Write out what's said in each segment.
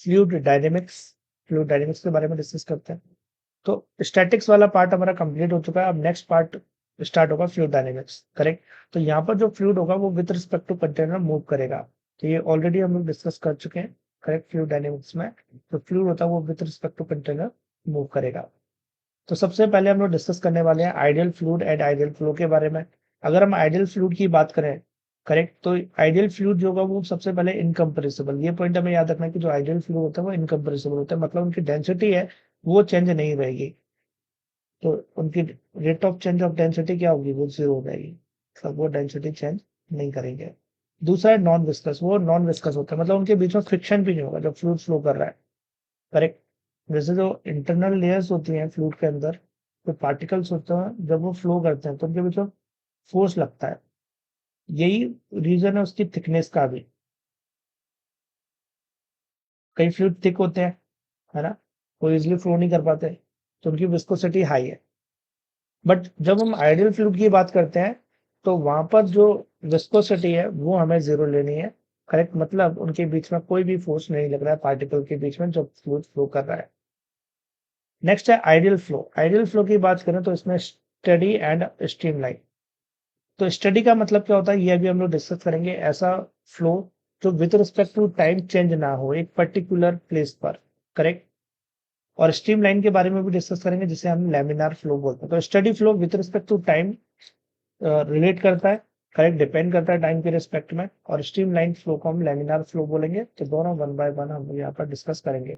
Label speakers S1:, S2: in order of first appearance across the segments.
S1: Fluid dynamics के बारे में डिस्कस करते हैं। तो स्टैटिक्स वाला पार्ट हमारा कंप्लीट हो चुका है। अब नेक्स्ट पार्ट स्टार्ट होगा फ्लूइड डायनेमिक्स, करेक्ट। तो यहाँ पर जो फ्लूइड होगा वो with respect to container move करेगा। तो ये ऑलरेडी हम लोग डिस्कस कर चुके हैं, करेक्ट। फ्लूइड डायनेमिक्स में जो फ्लूइड होता है वो with respect to container move करेगा। तो सबसे पहले हम लोग डिस्कस करने वाले हैं ideal fluid and ideal flow के बारे में। अगर हम आइडियल फ्लूइड की बात करें, करेक्ट, तो आइडियल फ्लूइड जो होगा वो सबसे पहले इनकम्प्रेसिबल। ये पॉइंट हमें याद रखना है कि जो आइडियल फ्लूइड होता है वो इनकम्प्रेसिबल होता है, मतलब उनकी डेंसिटी है वो चेंज नहीं रहेगी। तो उनकी rate of change of density क्या होगी, वो जीरो हो जाएगी, मतलब वो डेंसिटी चेंज नहीं करेंगे। दूसरा है नॉन विस्कस, वो नॉन विस्कस होता है, मतलब उनके बीच में फ्रिक्शन भी नहीं होगा जब फ्लूइड फ्लो कर रहा है, करेक्ट। जैसे जो इंटरनल लेयर्स होती हैं फ्लूइड के अंदर, जो पार्टिकल्स होते हैं जब वो फ्लो करते हैं तो उनके बीच में फोर्स लगता है। यही रीजन है उसकी थिकनेस का भी। कई फ्लूइड थिक होते हैं, है ना, वो इजिली फ्लो नहीं कर पाते, तो उनकी विस्कोसिटी हाई है। बट जब हम आइडियल फ्लूइड की बात करते हैं तो वहां पर जो विस्कोसिटी है वो हमें जीरो लेनी है, करेक्ट। मतलब उनके बीच में कोई भी फोर्स नहीं लग रहा है पार्टिकल के बीच में जब फ्लूइड फ्लो कर रहा है। नेक्स्ट है आइडियल फ्लो। आइडियल फ्लो की बात करें तो इसमें स्टडी एंड स्ट्रीमलाइन। तो स्टडी का मतलब क्या होता है ये अभी हम लोग डिस्कस करेंगे। ऐसा फ्लो जो with respect to time change ना हो एक पर्टिकुलर प्लेस पर, करेक्ट। और स्ट्रीमलाइन के बारे में भी डिस्कस करेंगे जिसे हम लैमिनार फ्लो बोलते हैं। तो steady flow with respect to time relate करता है, करेक्ट, डिपेंड करता है टाइम के रिस्पेक्ट में। और स्ट्रीमलाइन फ्लो को हम लैमिनार फ्लो बोलेंगे। तो दोनों वन बाय वन हम यहाँ पर डिस्कस करेंगे।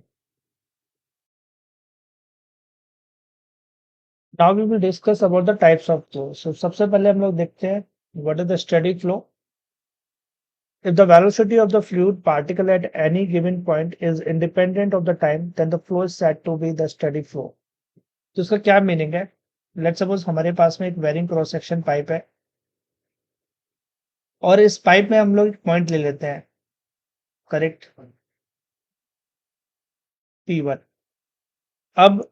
S1: Now we will discuss about the types of flow. So सबसे पहले हम लोग देखते हैं what is the steady flow. If the velocity of the fluid particle at any given point is independent of the time, then the flow is said to be the steady flow. तो इसका क्या meaning है? Let's suppose हमारे पास में एक varying cross section pipe है और इस पाइप में हम लोग एक पॉइंट ले लेते हैं, करेक्ट, P1। अब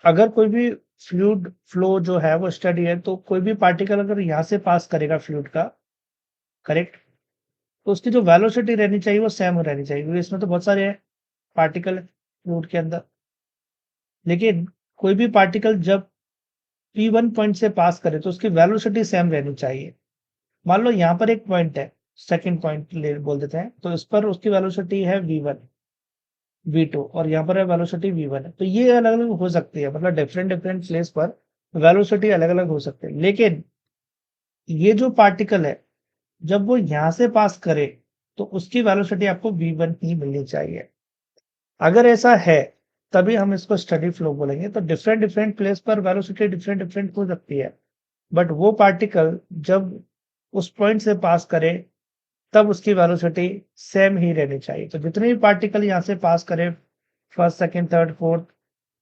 S1: अगर कोई भी फ्लूइड फ्लो जो है वो स्टडी है तो कोई भी पार्टिकल अगर यहाँ से पास करेगा फ्लूइड का, करेक्ट, तो उसकी जो वेलोसिटी रहनी चाहिए वो सेम रहनी चाहिए, क्योंकि इसमें तो बहुत सारे पार्टिकल है फ्लूइड के अंदर। लेकिन कोई भी पार्टिकल जब P1 पॉइंट से पास करे तो उसकी वेलोसिटी सेम रहनी चाहिए। मान लो यहाँ पर एक पॉइंट है, सेकंड पॉइंट ले बोल देते हैं, तो इस पर उसकी वेलोसिटी है V1, V2 और यहाँ पर है वेलोसिटी V1 है। तो ये अलग अलग हो सकती है, मतलब डिफरेंट डिफरेंट प्लेस पर वेलोसिटी अलग अलग हो सकते हैं। लेकिन ये जो पार्टिकल है जब वो यहाँ से पास करे तो उसकी वेलोसिटी आपको V1 ही मिलनी चाहिए। अगर ऐसा है तभी हम इसको स्टडी फ्लो बोलेंगे। तो डिफरेंट डिफरेंट प्लेस पर वेलोसिटी डिफरेंट डिफरेंट हो सकती है, बट वो पार्टिकल जब उस पॉइंट से पास करे तब उसकी वेलोसिटी सेम ही रहनी चाहिए। तो जितने भी पार्टिकल यहाँ से पास करे, first second third fourth,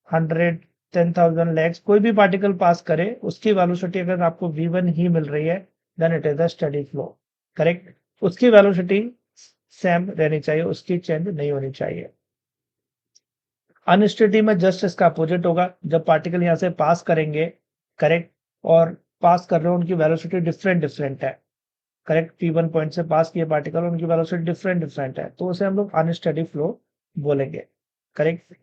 S1: 100, 10,000 lakhs, कोई भी पार्टिकल पास करे उसकी वेलोसिटी अगर आपको V1 ही मिल रही है then it is the steady flow, correct. उसकी वेलोसिटी सेम रहनी चाहिए, उसकी चेंज नहीं होनी चाहिए। अनस्टेडी में जस्ट इसका अपोजिट होगा। जब पार्टिकल यहाँ से पास करेंगे, करेक्ट, और पास कर रहे हो उनकी वेलोसिटी डिफरेंट डिफरेंट है, करेक्ट। P1 पॉइंट से पास किए पार्टिकल उनकी वेलोसिटी डिफरेंट डिफरेंट है, तो उसे हम लोग अनस्टेडी फ्लो बोलेंगे, करेक्ट।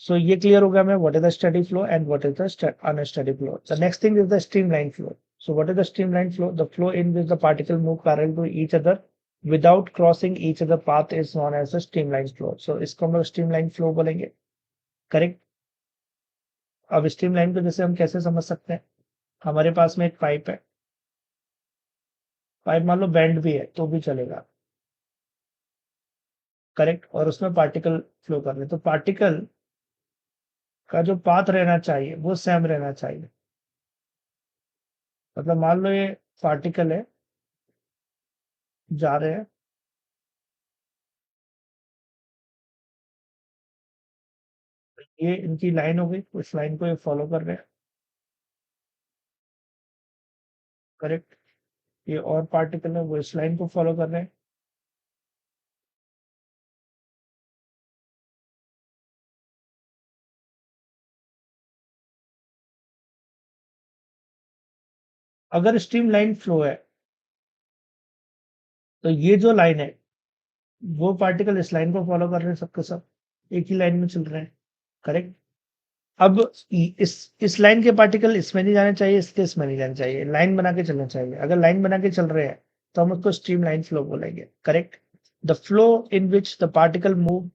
S1: सो ये क्लियर हो गया हमें what is the steady flow and what is the unsteady flow. The next thing is the streamline flow. So what is the streamline flow? The flow in which the particle move parallel to each other without crossing each other path is known as the streamline flow. So इसको हम लोग streamline flow बोलेंगे, correct. अब streamline को जैसे हम कैसे समझ सकते हैं, हमारे पास में एक पाइप है, पाइप मान लो बेंड भी है तो भी चलेगा, करेक्ट, और उसमें पार्टिकल फ्लो कर रहे, तो पार्टिकल का जो पाथ रहना चाहिए वो सेम रहना चाहिए। मतलब मान लो ये पार्टिकल है, जा रहे हैं, ये इनकी लाइन हो गई, उस लाइन को ये फॉलो कर रहे हैं, करेक्ट। ये और पार्टिकल है वो इस लाइन को फॉलो कर रहे हैं। अगर स्ट्रीम लाइन फ्लो है तो ये जो लाइन है वो पार्टिकल इस लाइन को फॉलो कर रहे हैं, सबके सब एक ही लाइन में चल रहे हैं, करेक्ट। अब इस लाइन के पार्टिकल इसमें नहीं जाने चाहिए, इसके इसमें नहीं जाने चाहिए, लाइन बना के चलना चाहिए। अगर लाइन बना के चल रहे हैं तो हम उसको स्ट्रीम लाइन फ्लो बोलेंगे, correct. The flow in which the particle move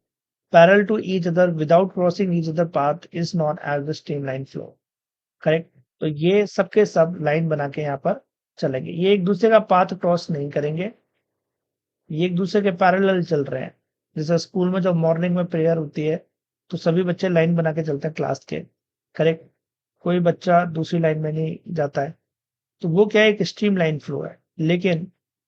S1: parallel to each other without crossing each other path is known as the streamline flow, correct. तो ये सबके सब लाइन बना के यहाँ पर चलेंगे, ये एक दूसरे का पाथ क्रॉस नहीं करेंगे, ये एक दूसरे के पैरेलल चल रहे हैं। जैसे स्कूल में जब मॉर्निंग में प्रेयर होती है तो सभी बच्चे लाइन बना के चलते हैं क्लास के, करेक्ट। कोई बच्चा दूसरी लाइन में नहीं जाता है, तो वो क्या है, एक स्ट्रीम लाइन फ्लो है। लेकिन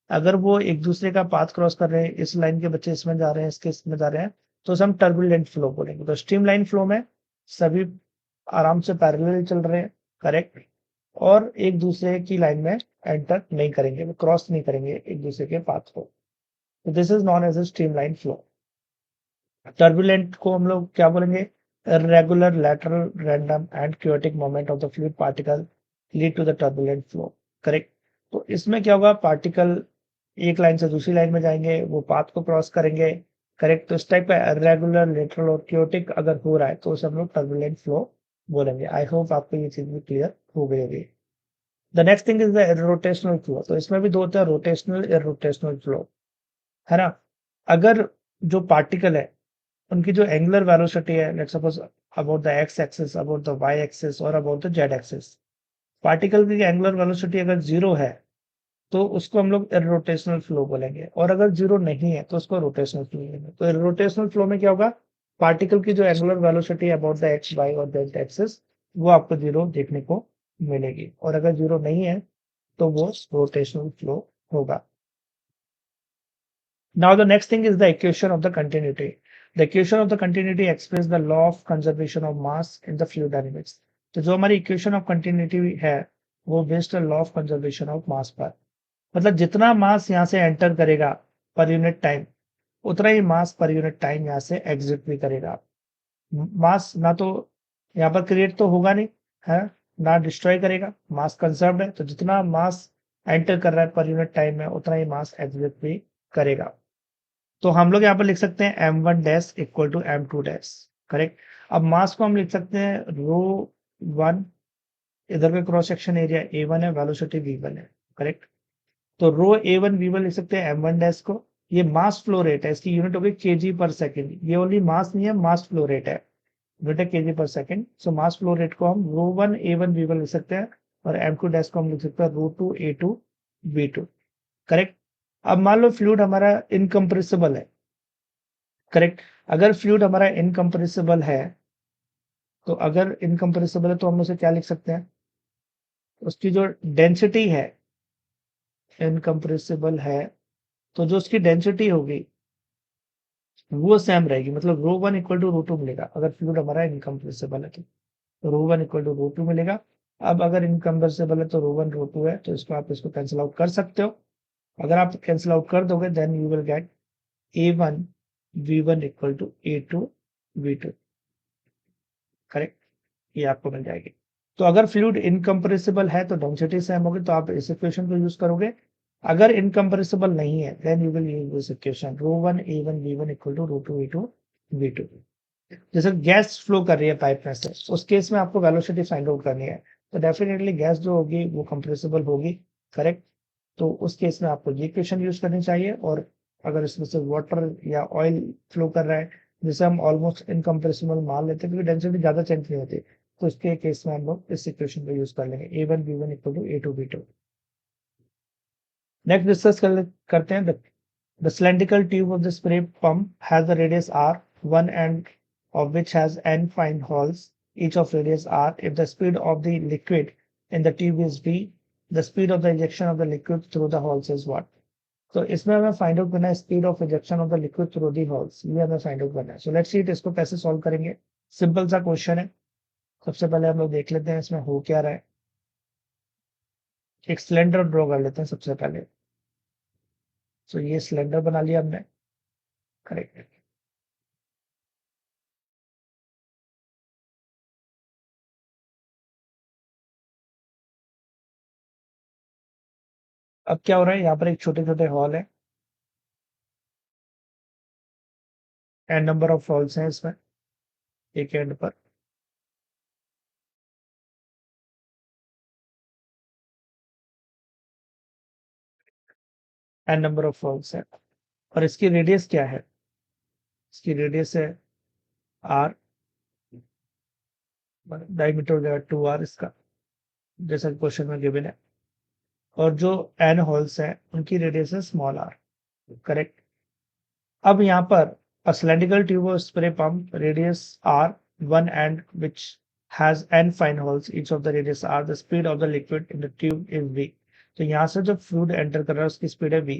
S1: अगर वो एक दूसरे का पाथ क्रॉस कर रहे हैं, इस लाइन के बच्चे इसमें जा रहे हैं, इसके इसमें जा रहे हैं, तो उसे हम टर्बुलेंट फ्लो बोलेंगे। तो स्ट्रीम लाइन फ्लो में सभी आराम से पैरेलल चल रहे हैं, करेक्ट, और एक दूसरे की लाइन में एंटर नहीं करेंगे, वो क्रॉस नहीं करेंगे एक दूसरे के पाथ को। तो this is known as a streamline flow. Turbulent को हम लोग क्या बोलेंगे, irregular lateral random and chaotic movement of the fluid particle lead to the turbulent flow, correct. तो इसमें क्या होगा, पार्टिकल एक लाइन से दूसरी लाइन में जाएंगे, वो पाथ को क्रॉस करेंगे, करेक्ट। तो इस टाइप का irregular lateral और chaotic अगर हो रहा है तो उसे हम लोग टर्बुलेंट फ्लो बोलेंगे। आई होप आपको ये चीज भी क्लियर हो गई होगी। The next thing is the rotational flow. तो इसमें भी दो होता है, रोटेशनल, इरोटेशनल फ्लो, है ना। अगर जो पार्टिकल है उनकी जो एंगुलर वेलोसिटी है, let's suppose about the X axis, about the Y axis और about the Z axis, particle की एंगुलर वेलोसिटी अगर जीरो है तो उसको हम लोग इरोटेशनल फ्लो बोलेंगे, और अगर जीरो नहीं है तो उसको रोटेशनल फ्लो बोलेंगे। तो इरोटेशनल फ्लो में क्या होगा, पार्टिकल की जो एंगुलर वेलोसिटी है अबाउट द एक्स वाई और जेड एक्सिस, वो आपको जीरो देखने को मिलेगी, और अगर जीरो नहीं है तो वो रोटेशनल फ्लो होगा। Now the next thing is the equation of the continuity. The equation of the continuity expresses the law of conservation of mass in the fluid dynamics. तो जो हमारी इक्वेशन ऑफ कंटिन्यूटी है वो based है law of conservation of mass पर। मतलब जितना मास यहाँ से एंटर करेगा पर यूनिट टाइम, उतना ही मास पर यूनिट टाइम यहाँ से एग्जिट भी करेगा। मास ना तो यहाँ पर क्रिएट तो होगा नहीं, है ना, डिस्ट्रॉय करेगा, मास कंजर्व्ड है। तो जितना मास एंटर कर रहा है पर यूनिट टाइम में, उतना ही मास एग्जिट भी करेगा। तो हम लोग यहाँ पर लिख सकते हैं m1 dash equal to m2 dash, correct. अब मास को हम लिख सकते हैं रो वन, इधर का क्रॉस सेक्शन एरिया a1 है, वेलोसिटी v1 है, करेक्ट। तो रो a1 v1 लिख सकते हैं m1 डैश को। ये मास फ्लो रेट है, इसकी यूनिट होगी kg पर सेकेंड। ये ओनली मास नहीं है, मास फ्लो रेट है, यूनिट है kg पर सेकेंड। सो मास फ्लो रेट को हम रो वन a1 v1 लिख सकते हैं, और m2 डैश को हम लिख सकते हैं रो टू a2 v2, करेक्ट। अब मान लो फ्लूइड हमारा इनकम्प्रेसिबल है, करेक्ट। अगर फ्लूइड हमारा इनकम्प्रेसिबल है, तो अगर इनकम्प्रेसिबल है तो हम उसे क्या लिख सकते हैं, उसकी जो डेंसिटी है, इनकम्प्रेसिबल है तो जो उसकी डेंसिटी होगी वो सेम रहेगी। मतलब rho one equal to rho two मिलेगा अगर फ्लूइड हमारा इनकम्प्रेसिबल है तो rho one equal to rho two मिलेगा। अब अगर इनकम्प्रेसिबल है तो रो वन रो टू है, तो इसको आप इसको कैंसिल आउट कर सकते हो। अगर आप कैंसिल आउट कर दोगे then you will get a1 v1 equal to a2 v2, correct, ये आपको मिल जाएगी। तो अगर फ्लूइड इनकम्प्रेसिबल है तो डेंसिटी सेम होगी, तो आप इस इक्वेशन को यूज करोगे। अगर इनकम्प्रेसिबल नहीं है then you will use this equation rho one A one B one equal to rho two A two V two. जैसे गैस फ्लो कर रही है पाइप में से, उस केस में आपको वेलोसिटी फाइंड आउट करनी है, तो डेफिनेटली गैस जो होगी वो कंप्रेसिबल होगी, करेक्ट। तो उस केस में आपको ये इक्वेशन यूज करनी चाहिए। और अगर इसमें से वाटर या ऑयल फ्लो कर रहा है, जिसे हम ऑलमोस्ट इनकम्प्रेसिबल मान लेते हैं क्योंकि डेंसिटी ज्यादा चेंज नहीं होती, तो इसके केस में हम लोग इस इक्वेशन को यूज कर लेंगे A one B one equal to A two B two. Next discuss करते हैं the cylindrical tube of the spray pump has a radius r, one end of which has n fine holes, each of radius r. If the speed of the liquid in the tube is v, the speed of the ejection of the liquid through the holes is what? तो इसमें हमें find out करना है speed of ejection of the liquid through the holes, ये हमें find out करना है। So let's see it, इसको कैसे सॉल्व करेंगे। सिंपल सा क्वेश्चन है। सबसे पहले हम लोग देख लेते हैं इसमें हो क्या रहा है। एक सिलेंडर ड्रॉ कर लेते हैं सबसे पहले। सो ये सिलेंडर बना लिया हमने, करेक्ट। अब क्या हो रहा है, यहाँ पर एक छोटे छोटे हॉल है, एन नंबर ऑफ होल्स हैं इसमें एक एंड पर, एन नंबर ऑफ होल्स है। और इसकी रेडियस क्या है? इसकी रेडियस है आर, डायमीटर हो जाएगा 2r इसका, जैसा क्वेश्चन में गिवन है। और जो एन होल्स है उनकी रेडियस है स्मॉल आर, करेक्ट। अब यहाँ पर a cylindrical tube of spray pump radius r, one end which has n fine holes, each of the radius r, the speed of the liquid in the tube is v। तो यहाँ से जो fluid enter कर रहा है उसकी speed है v,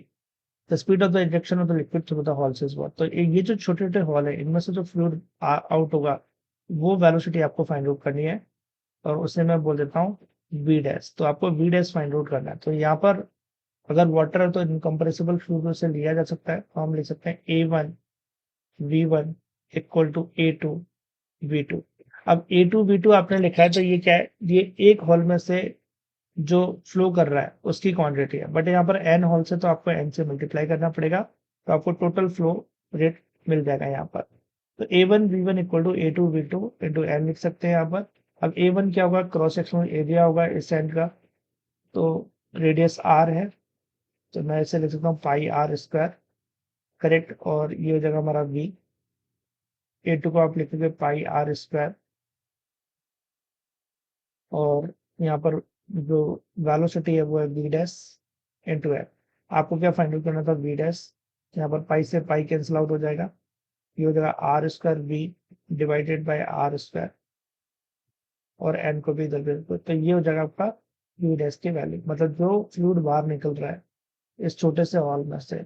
S1: the speed of the injection of the liquid through the holes is what. तो ये जो छोटे छोटे होल है इनमें से जो फ्लूइड आउट होगा वो वेलोसिटी आपको फाइंड आउट करनी है, और उसे मैं बोल देता हूँ v डैश। तो आपको v डैश फाइंड आउट करना है। तो यहाँ पर अगर वाटर है तो इनकम्प्रेसिबल फ्लूइड से लिया जा सकता है, तो हम लिख सकते हैं a1 v1 equal to a2 v2। अब a2 v2 आपने लिखा है तो ये क्या है, ये एक हॉल में से जो फ्लो कर रहा है उसकी क्वांटिटी है, बट यहाँ पर n हॉल से तो आपको n से मल्टीप्लाई करना पड़ेगा, तो आपको टोटल फ्लो रेट मिल जाएगा यहाँ पर। तो a1 v1 equal to a2 v2 into n लिख सकते हैं यहाँ पर। अब a1 क्या होगा, क्रॉस सेक्शनल एरिया होगा इस एंड का, तो रेडियस r है, तो मैं इसे लिख सकता हूँ पाई आर स्क्वायर, करेक्ट। और ये हो जाएगा हमारा v, a2 को आप लिखोगे पाई आर स्क्वायर, और यहाँ पर जो वेलोसिटी है वो है v डैश इंटू एफ। आपको क्या फाइंड आउट करना था, v डैश। यहाँ पर पाई से पाई कैंसिल आउट हो जाएगा, ये हो जाएगा R square v divided by R square, और n को भी इधर भेज दो, तो ये हो जाएगा आपका v डैश की वैल्यू। मतलब जो फ्लूइड बाहर निकल रहा है इस छोटे से हॉल में से,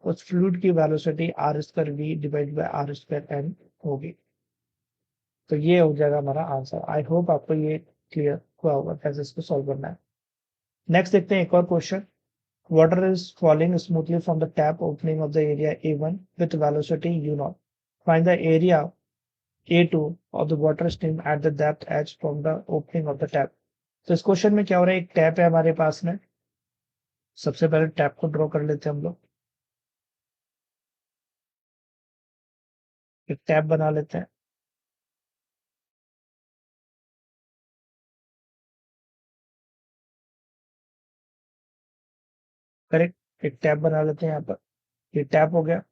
S1: उस फ्लूइड की velocity R square v divide by R square n होगी। तो ये हो जाएगा हमारा आंसर। आई होप आपको ये क्लियर हुआ होगा कैसे इसको सॉल्व करना है। नेक्स्ट देखते हैं एक और question. Water is falling smoothly from the tap opening of the area A1 with velocity u0। Find the area A2 of the water stream eight the depth h from the opening of the tap. तो इस question में क्या हो रहा है, एक tap है हमारे पास में। सबसे पहले टैप को ड्रॉ कर लेते हैं हम लोग, एक टैप बना लेते हैं, करेक्ट। एक टैप बना लेते हैं यहाँ पर, ये टैप हो गया।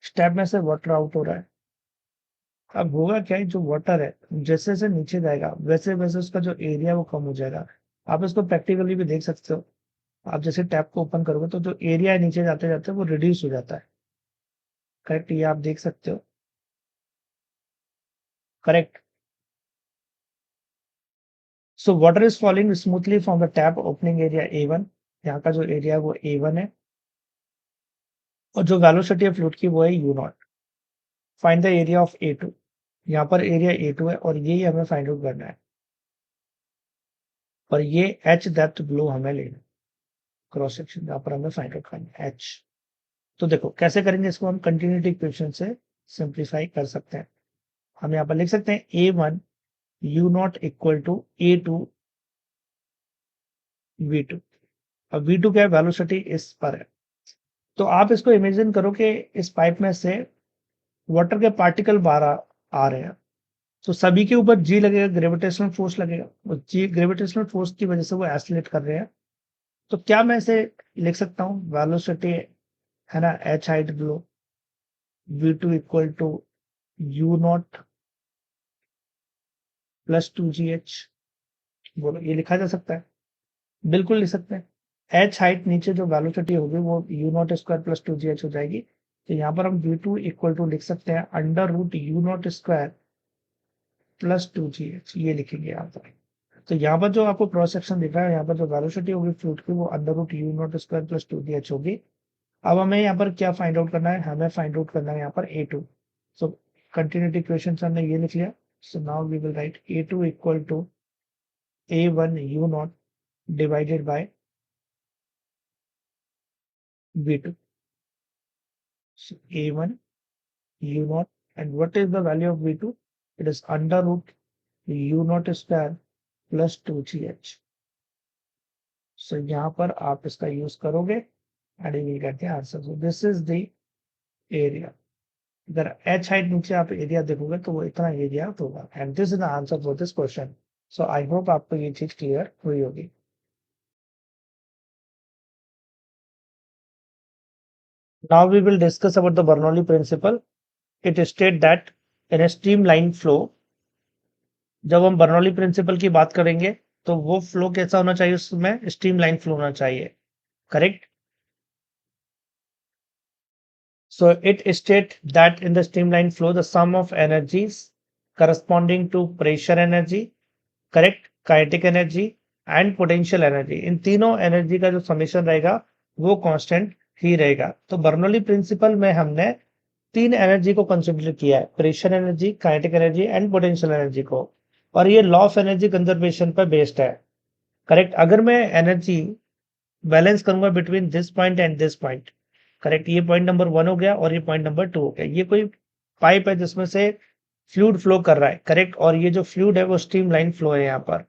S1: इस टैप में से वाटर आउट हो रहा है। अब होगा क्या है, जो वाटर है जैसे जैसे नीचे जाएगा वैसे वैसे उसका जो एरिया वो कम हो जाएगा। आप इसको प्रैक्टिकली भी देख सकते हो। आप जैसे टैप को ओपन करोगे तो जो एरिया है नीचे जाते जाते वो रिड्यूस हो जाता है, करेक्ट। ये आप देख सकते हो, correct. So water is falling smoothly from the tap opening area A1। यहाँ का जो एरिया है वो A1 है, और जो वेलोसिटी है फ्लूइड की वो है u0। Find the area of A2। यहाँ पर एरिया A2 है और ये हमें फाइंड आउट करना है, और ये h डेप्थ ब्लो हमें लेना है, क्रॉस सेक्शन यहाँ पर हमें फाइंड आउट करना है h। तो देखो कैसे करेंगे इसको, हम कंटिन्यूटी इक्वेशन से सिंप्लीफाई कर सकते हैं। हम यहाँ पर लिख सकते हैं A1 u0 equal to A2 v2। अब v2 क्या है, वेलोसिटी इस पर है। तो आप इसको इमेजिन करो कि इस पाइप में से वाटर के पार्टिकल बाहर आ रहे हैं, तो सभी के ऊपर जी लगेगा, ग्रेविटेशनल फोर्स लगेगा, और जी ग्रेविटेशनल फोर्स की वजह से वो एसिलेट कर रहे हैं। तो क्या मैं इसे लिख सकता हूँ, वेलोसिटी है ना h height below v2 equal to u0 plus 2gh। बोलो ये लिखा जा सकता है? बिल्कुल लिख सकते हैं। h हाइट नीचे जो वेलोसिटी होगी वो u0 स्क्वायर प्लस 2gh हो जाएगी। तो यहाँ पर हम v2 इक्वल टू लिख सकते हैं under root u0 square plus 2gh, ये लिखेंगे यहाँ पर। तो यहाँ पर जो आपको क्रॉस सेक्शन दिख रहा है, यहाँ पर जो वेलोसिटी होगी फ्लूइड की वो under root u0 square plus 2gh होगी। अब हमें यहाँ पर क्या फाइंड आउट करना है, हमें फाइंड आउट करना है यहाँ पर A2। सो कंटिन्यूटी इक्वेशन से हमने ये लिख लिया। So now we will write A2 equal to A1 u0 divided by V2। So A1 u0, and what is the value of V2? It is under root u0 square plus 2gh। So यहाँ पर आप इसका use करोगे and you will get the answer। So this is the area। अगर h height नीचे आप area देखोगे तो वो इतना एरिया होगा। And this is the answer for this question. So I hope आपको ये चीज क्लियर हुई होगी। Now we will discuss about the Bernoulli principle. It state that in a streamline flow, जब हम बर्नौली प्रिंसिपल की बात करेंगे तो वो फ्लो कैसा होना चाहिए, उसमें स्ट्रीमलाइन फ्लो होना चाहिए। Correct. So it states that in the streamline flow, the sum of energies corresponding to pressure energy, correct, kinetic energy and potential energy, इन तीनों एनर्जी का जो समेशन रहेगा वो कांस्टेंट ही रहेगा। तो बर्नौली प्रिंसिपल में हमने तीन एनर्जी को कंसिडर किया है, pressure energy, kinetic energy and potential energy को, और ये लॉ ऑफ एनर्जी कंजर्वेशन पर बेस्ड है। करेक्ट। अगर मैं एनर्जी बैलेंस करूंगा between this point and this point, correct, ये पॉइंट नंबर 1 हो गया और ये पॉइंट नंबर 2 हो गया। ये कोई पाइप है जिसमें से फ्लूइड फ्लो कर रहा है, करेक्ट, और ये जो फ्लूइड है वो स्ट्रीमलाइन फ्लो है यहाँ पर।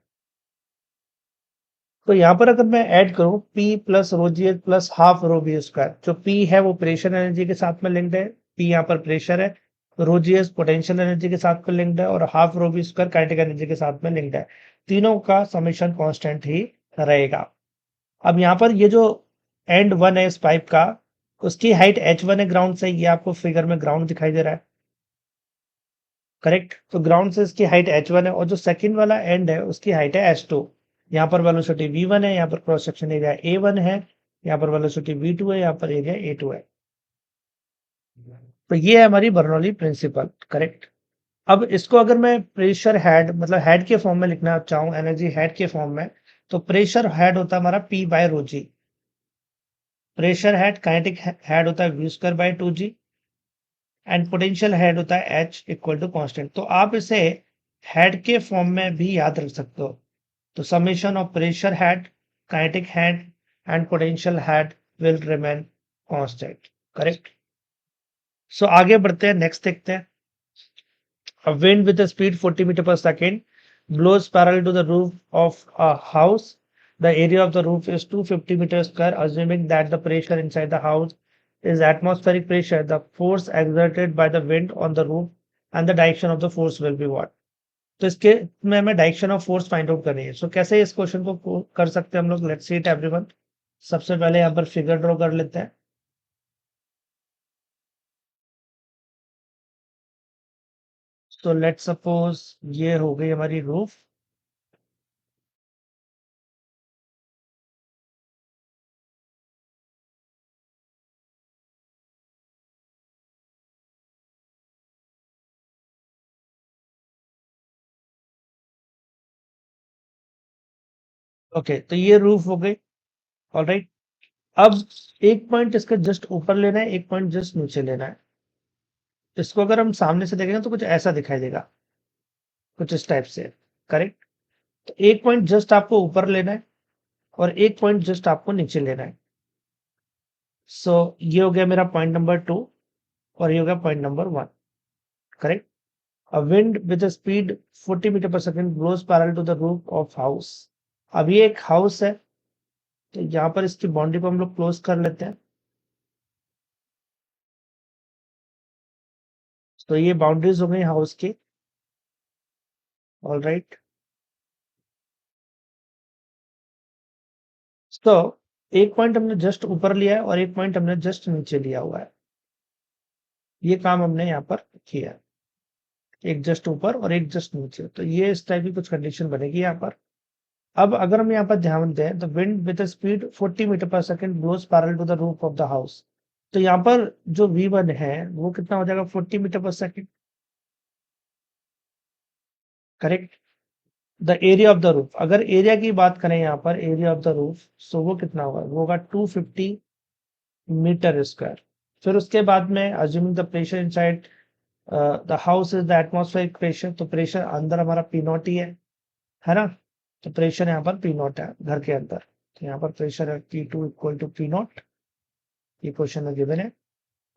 S1: तो यहाँ पर अगर मैं ऐड करूं P plus rho G H plus half rho B square, जो P है वो प्रेशर एनर्जी के साथ में लिंक्ड है, P यहाँ पर प्रेशर है, rho G H potential energy के साथ में लिंक्ड है और half rho B square kinetic energy के साथ में लिंक्ड है। तीनों का समेशन कांस्टेंट ही रहेगा। अब यहाँ पर ये जो एंड वन है इस पाइप का, उसकी हाइट h1 है ग्राउंड से, ये आपको फिगर में ग्राउंड दिखाई दे रहा है, करेक्ट। तो ग्राउंड से इसकी हाइट h1 है और जो सेकंड वाला एंड है उसकी हाइट है h2। यहाँ पर वेलोसिटी v1 है, यहाँ पर क्रॉस सेक्शन एरिया a1 है, यहाँ पर वेलोसिटी v2 है, यहाँ पर एरिया a2 है। तो ये है हमारी बर्नौली प्रिंसिपल, करेक्ट। अब इसको अगर मैं प्रेशर हेड मतलब हेड के फॉर्म में लिखना चाहूँ, एनर्जी हेड के फॉर्म में, तो प्रेशर हेड होता है हमारा P बाय रो जी, प्रेशर हेड काइनेटिक हेड होता है v square by 2g and potential head होता है H इक्वल टू कांस्टेंट। तो आप इसे हेड के फॉर्म में भी याद रख सकते हो। तो summation of pressure head, kinetic head and potential head will remain constant, correct. So आगे बढ़ते हैं, नेक्स्ट देखते हैं। A wind with a speed 40 meter per second blows parallel to the roof of a house. The area of the roof is 250 meters square. Assuming that the pressure inside the house is atmospheric pressure, the force exerted by the wind on the roof and the direction of the force will be what? तो इसके में हमें direction of force find out करनी है। सो कैसे इस question को कर सकते हैं हम लोग, लेट्स सी इट एवरीवन। सबसे पहले यहाँ पर फिगर ड्रॉ कर लेते हैं। तो लेट्स सपोज ये हो गई हमारी रूफ। ओके, तो ये रूफ हो गई, ऑलराइट। अब एक पॉइंट इसका जस्ट ऊपर लेना है, एक पॉइंट जस्ट नीचे लेना है। इसको अगर हम सामने से देखेंगे तो कुछ ऐसा दिखाई देगा, कुछ इस टाइप से, करेक्ट। तो एक पॉइंट जस्ट आपको ऊपर लेना है और एक पॉइंट जस्ट आपको नीचे लेना है। सो ये हो गया मेरा पॉइंट नंबर 2 और ये हो गया point number 1, correct. A wind with a speed 40 metre पर second blows parallel to the roof of house. अब ये एक हाउस है, तो यहाँ पर इसकी बाउंड्री को हम लोग क्लोज कर लेते हैं। तो ये बाउंड्रीज हो गई हाउस की, ऑलराइट। तो एक पॉइंट हमने जस्ट ऊपर लिया है और एक पॉइंट हमने जस्ट नीचे लिया हुआ है। ये काम हमने यहाँ पर किया है, एक जस्ट ऊपर और एक जस्ट नीचे। तो ये इस टाइप की कुछ कंडीशन बनेगी यहाँ पर। अब अगर हम यहाँ पर ध्यान दें, तो विंड विद स्पीड 40 मीटर पर second blows parallel to the roof of the house. तो यहाँ पर जो V1 है वो कितना हो जाएगा, 40 मीटर पर second, correct. The area of the roof, अगर एरिया की बात करें यहाँ पर, एरिया ऑफ द रूफ, सो वो कितना होगा, वो होगा 250 मीटर स्क्वायर। फिर उसके बाद में assuming the pressure inside the house is the atmospheric pressure, तो प्रेशर अंदर हमारा पी नॉट ही है ना। तो प्रेशर यहाँ पर पी नॉट है घर के अंदर, तो यहाँ पर प्रेशर है P2 equal to P naught. ये क्वेश्चन में गिवन है।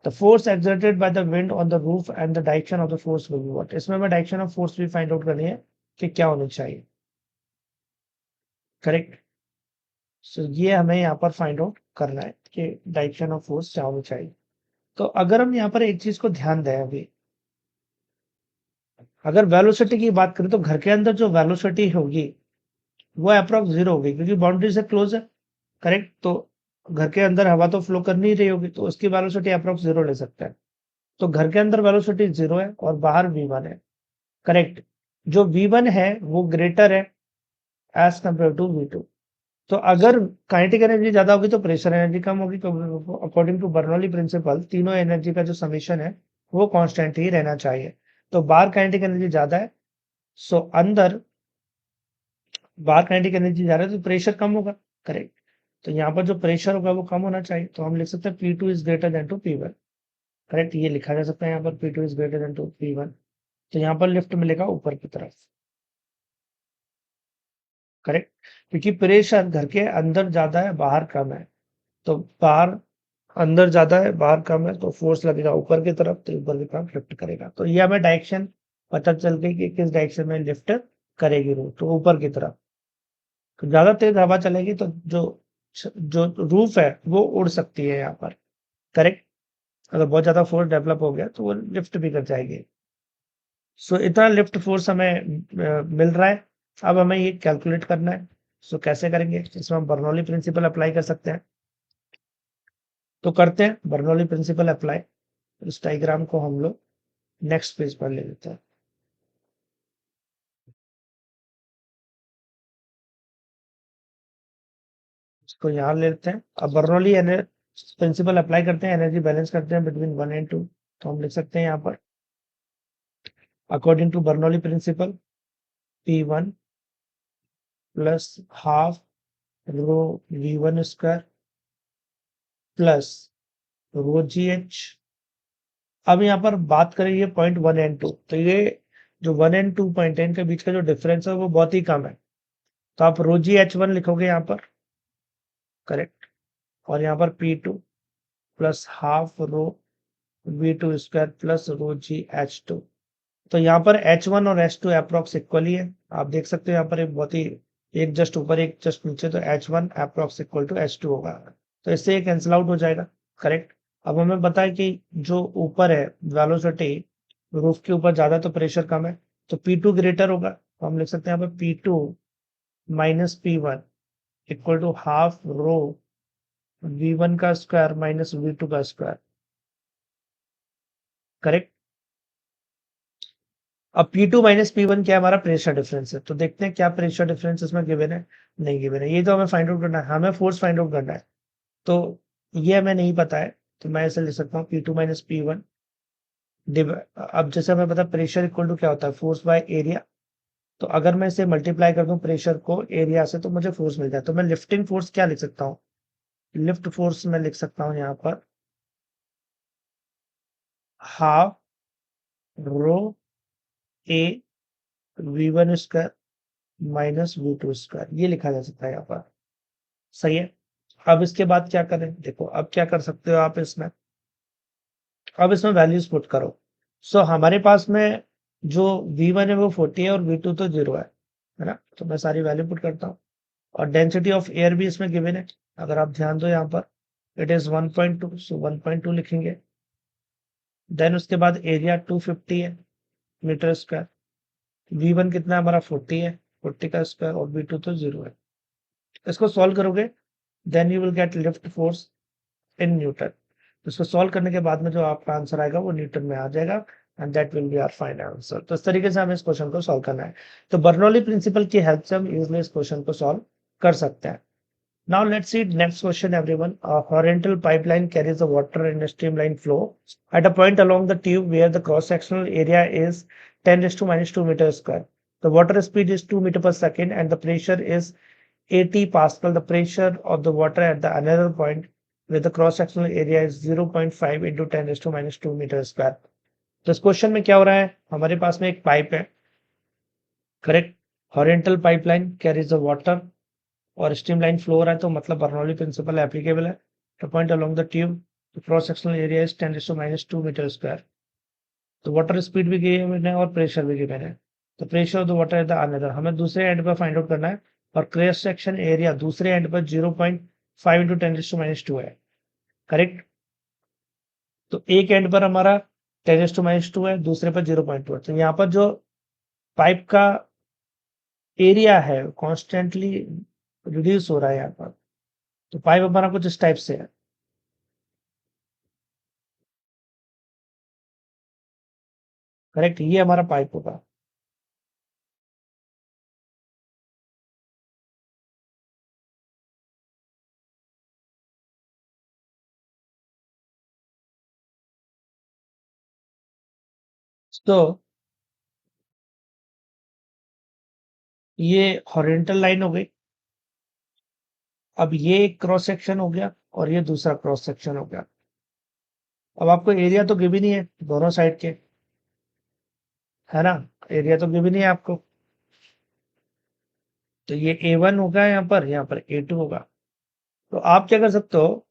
S1: The force exerted by the wind on the roof and the direction of the force will be what. इसमें हमें डायरेक्शन ऑफ फोर्स भी फाइंड आउट करनी है कि क्या होनी चाहिए, करेक्ट। सो ये हमें यहाँ पर फाइंड आउट करना है कि डायरेक्शन ऑफ फोर्स क्या होनी चाहिए। तो अगर हम यहाँ पर एक चीज को ध्यान दें, अभी अगर वेलोसिटी की बात करें तो घर के अंदर जो वेलोसिटी होगी वो अप्रॉक्स 0 होगी, क्योंकि बाउंड्री से क्लोज है। करेक्ट। तो घर के अंदर हवा तो फ्लो कर नहीं रही होगी, तो उसकी वेलोसिटी अप्रॉक्स 0 ले सकते हैं। तो घर के अंदर वेलोसिटी 0 है और बाहर v1 है। करेक्ट। जो v1 है वो ग्रेटर है एज कंपेयर टू v2। तो अगर काइनेटिक एनर्जी ज्यादा होगी तो प्रेशर एनर्जी कम होगी। तो अकॉर्डिंग टू बर्नौली प्रिंसिपल तीनों एनर्जी का जो समीशन है वो कांस्टेंट ही रहना चाहिए। तो बाहर काइनेटिक एनर्जी ज्यादा है, सो अंदर बाहर काइनेटिक एनर्जी ज्यादा है तो प्रेशर कम होगा। करेक्ट। तो यहाँ पर जो प्रेशर होगा वो कम होना चाहिए, तो हम लिख सकते हैं P2 is greater than to P1। Correct. ये लिखा जा सकता है यहाँ पर P2 is greater than to P1। तो यहाँ पर लिफ्ट मिलेगा ऊपर की तरफ। करेक्ट। क्योंकि प्रेशर घर के अंदर ज्यादा है बाहर कम है, तो बाहर अंदर ज्यादा है बाहर कम है, तो फोर्स लगेगा ऊपर की तरफ, तो ऊपर की तरफ लिफ्ट करेगा। तो ये हमें डायरेक्शन पता चल गई कि किस डायरेक्शन में लिफ्ट करेगी रूफ, तो ऊपर की तरफ। तो ज्यादा तेज हवा चलेगी तो जो जो रूफ है वो उड़ सकती है यहाँ पर। करेक्ट। अगर बहुत ज्यादा फोर्स डेवलप हो गया तो वो लिफ्ट भी कर जाएगी। सो इतना लिफ्ट फोर्स हमें मिल रहा है। अब हमें ये कैलकुलेट करना है। सो कैसे करेंगे, इसमें हम बर्नौली प्रिंसिपल अप्लाई कर सकते हैं। तो करते हैं बर्नौली प्रिंसिपल अप्लाई। इस डायग्राम को हम लोग नेक्स्ट पेज पर ले लेते हैं। इसको यहाँ ले लेते हैं। अब बर्नौली प्रिंसिपल अप्लाई करते हैं, एनर्जी बैलेंस करते हैं बिटवीन 1 एंड 2। तो हम लिख सकते हैं यहाँ पर according to Bernoulli principle P1 plus half rho V1 square plus rho GH। अब यहाँ पर बात करें ये पॉइंट 1 एंड 2, तो ये जो 1 एंड 2 पॉइंट है इनके बीच का जो डिफरेंस है वो बहुत ही कम है। तो आप रो GH1 लिखोगे यहाँ पर। करेक्ट। और यहाँ पर P2 plus half rho V2 square plus रो GH2। तो यहाँ पर H1 और H2 अप्रॉक्स इक्वल ही है। आप देख सकते हो यहाँ पर एक बहुत ही, एक जस्ट ऊपर एक जस्ट नीचे, तो H1 approx equal to H2 होगा। तो इससे ये कैंसिल आउट हो जाएगा। करेक्ट। अब हमें पता है कि जो ऊपर है वेलोसिटी रूफ के ऊपर ज्यादा तो प्रेशर कम है, तो P2 ग्रेटर होगा। तो हम लिख सकते हैं यहाँ पर P2 minus P1 equal to half rho V1 का स्क्वायर माइनस V2 का स्क्वायर। करेक्ट। अब P2 माइनस P1 क्या है, हमारा प्रेशर डिफरेंस है। तो देखते हैं क्या प्रेशर डिफरेंस इसमें गिवन है, नहीं गिवन है। ये तो हमें फाइंड आउट करना है, हमें फोर्स फाइंड आउट करना है। तो ये हमें नहीं पता है, तो मैं ऐसे लिख सकता हूँ P2 माइनस P1। अब जैसे हमें पता है प्रेशर इक्वल टू क्या होता है, फोर्स बाय एरिया। तो अगर मैं इसे मल्टीप्लाई कर दूं प्रेशर को एरिया से तो मुझे फोर्स मिल जाए। तो मैं लिफ्टिंग फोर्स क्या लिख सकता हूँ, लिफ्ट फोर्स में लिख सकता हूँ यहाँ पर half rho A V1 square minus V2 square, ये लिखा जा सकता है यहाँ पर। सही है। अब इसके बाद क्या करें, देखो अब क्या कर सकते हो आप इसमें, अब इसमें वैल्यूज पुट करो। सो हमारे पास में जो V1 है वो 40 है और V2 तो 0 है ना। तो मैं सारी वैल्यू पुट करता हूँ। और डेंसिटी ऑफ एयर भी इसमें गिवन है, अगर आप ध्यान दो यहाँ पर इट इज 1.2, सो 1.2 लिखेंगे। देन उसके बाद एरिया 250 है मीटर स्क्वायर। V1 कितना है हमारा 40 है, 40 का स्क्वायर, और V2 तो 0 है। इसको सॉल्व करोगे then you will get lift force in newton. इसको सॉल्व करने के बाद में जो आपका आंसर आएगा वो न्यूटन में आ जाएगा, and that will be our final answer. तो इस तरीके से हमें इस क्वेश्चन को सॉल्व करना है। तो बर्नौली प्रिंसिपल की हेल्प से हम इजीली इस क्वेश्चन को सॉल्व कर सकते हैं। Now let's see next question everyone. A horizontal pipeline carries the water in a streamline flow at a point along the tube where the cross-sectional area is 10 raised to minus 2 meters square. The water speed is 2 meter per second and the pressure is 80 pascal. The pressure of the water at the another point where the cross-sectional area is 0.5 into 10 raised to minus 2 meters square. तो इस question में क्या हो रहा है, हमारे पास में एक पाइप है। Correct. Horizontal pipeline carries the water और स्ट्रीमलाइन फ्लो हो रहा है, तो मतलब बर्नौली प्रिंसिपल एप्लीकेबल है। The point along the tube the cross sectional area is 10 to minus 2 metre square. तो वाटर स्पीड भी गिवन है और प्रेशर भी गिवन है। तो pressure of the water at the another हमें दूसरे एंड पर फाइंड आउट करना है, और क्रॉस सेक्शन एरिया दूसरे एंड पर 0.5 into 10 to minus 2 है। करेक्ट। तो एक एंड पर हमारा 10⁻²है, दूसरे पर 0.2 है। तो यहाँ पर जो पाइप का एरिया है कॉन्स्टेंटली रिड्यूस हो रहा है यहाँ पर। तो पाइप हमारा कुछ इस टाइप से है। करेक्ट, ये हमारा पाइप होगा। तो ये हॉरिजॉन्टल लाइन हो गई। अब ये एक क्रॉस सेक्शन हो गया और ये दूसरा क्रॉस सेक्शन हो गया। अब आपको एरिया तो गिवन ही है दोनों साइड के, है ना? एरिया तो गिवन ही है आपको। तो ये A1 होगा, यहाँ पर A2 होगा। तो आप क्या कर सकते हो,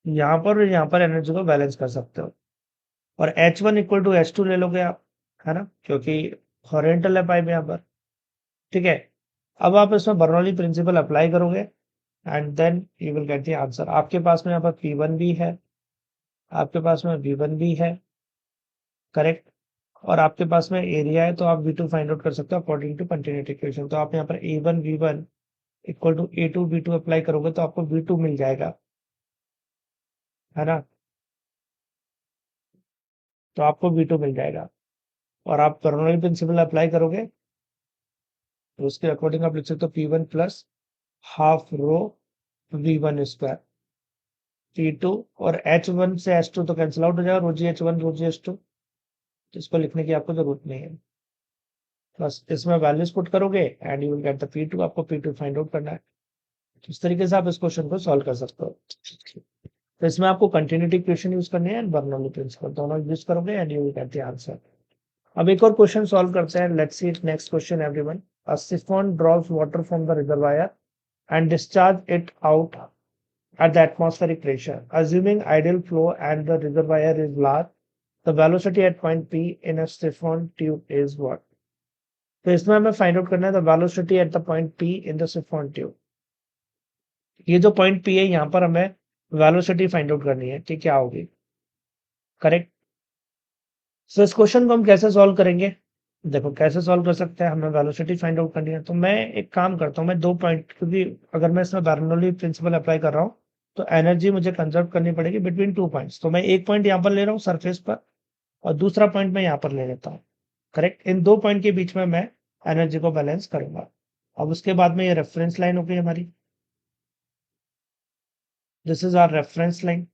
S1: यहाँ पर और यहाँ पर एनर्जी को बैलेंस कर सकते हो, और H1 इक्वल टू H2 ले लोगे आप, है ना? क्योंकि हॉरिजॉन्टल है पाइप यहाँ पर। ठीक है, अब आप इसमें बर्नौली प्रिंसिपल अप्लाई करोगे and then you will get the answer. आपके पास में यहाँ पर P1 भी है, आपके पास में V1 भी है, करेक्ट, और आपके पास में एरिया है, तो आप V2 फाइंड आउट कर सकते हो अकॉर्डिंग टू कंटिन्यूटी इक्वेशन। तो आप यहाँ पर A1 V1 equal to A2 V2 apply करोगे तो आपको V2 मिल जाएगा, है ना? तो आपको V2 मिल जाएगा, और आप बर्नौली प्रिंसिपल अप्लाई करोगे तो उसके अकॉर्डिंग आप लिख सकते हो P1 plus half rho V1 square P2, और H1 से H2 तो कैंसिल आउट हो जाएगा, रो जी H1 रो जी H2। तो इसको लिखने की आपको जरूरत नहीं है, बस इसमें वैल्यूज पुट करोगे and you will get the P2। आपको P2 फाइंड आउट करना है। इस तरीके से आप इस क्वेश्चन को सॉल्व कर सकते हो। तो इसमें आपको कंटिन्यूटी इक्वेशन यूज करनी है एंड बर्नौली प्रिंसिपल, दोनों यूज करोगे and you will get the answer. अब एक और क्वेश्चन सॉल्व करते हैं। Let's see next question everyone. A chiffon drops water from the reservoir and discharge it out at the atmospheric pressure. Assuming ideal flow and the reservoir is large, the velocity at point P in a siphon tube is what? तो इसमें हमें find out करना है the velocity at the point P in the chiffon tube. ये जो point P है यहाँ पर हमें वेलोसिटी फाइंड आउट करनी है कि क्या होगी, करेक्ट। सो इस क्वेश्चन को हम कैसे सॉल्व करेंगे? देखो कैसे सॉल्व कर सकते हैं, हमें वेलोसिटी फाइंड आउट करनी है। तो मैं एक काम करता हूँ, मैं दो पॉइंट, क्योंकि अगर मैं इसमें बर्नौली प्रिंसिपल अप्लाई कर रहा हूँ तो एनर्जी मुझे कंजर्व करनी पड़ेगी बिटवीन टू पॉइंट्स। तो मैं एक पॉइंट यहाँ पर ले रहा हूँ सरफेस पर, और दूसरा पॉइंट मैं यहाँ पर ले लेता हूँ, करेक्ट। इन दो पॉइंट के बीच में मैं एनर्जी को बैलेंस करूंगा। अब उसके बाद में ये रेफरेंस लाइन हो गई हमारी, this is our reference line,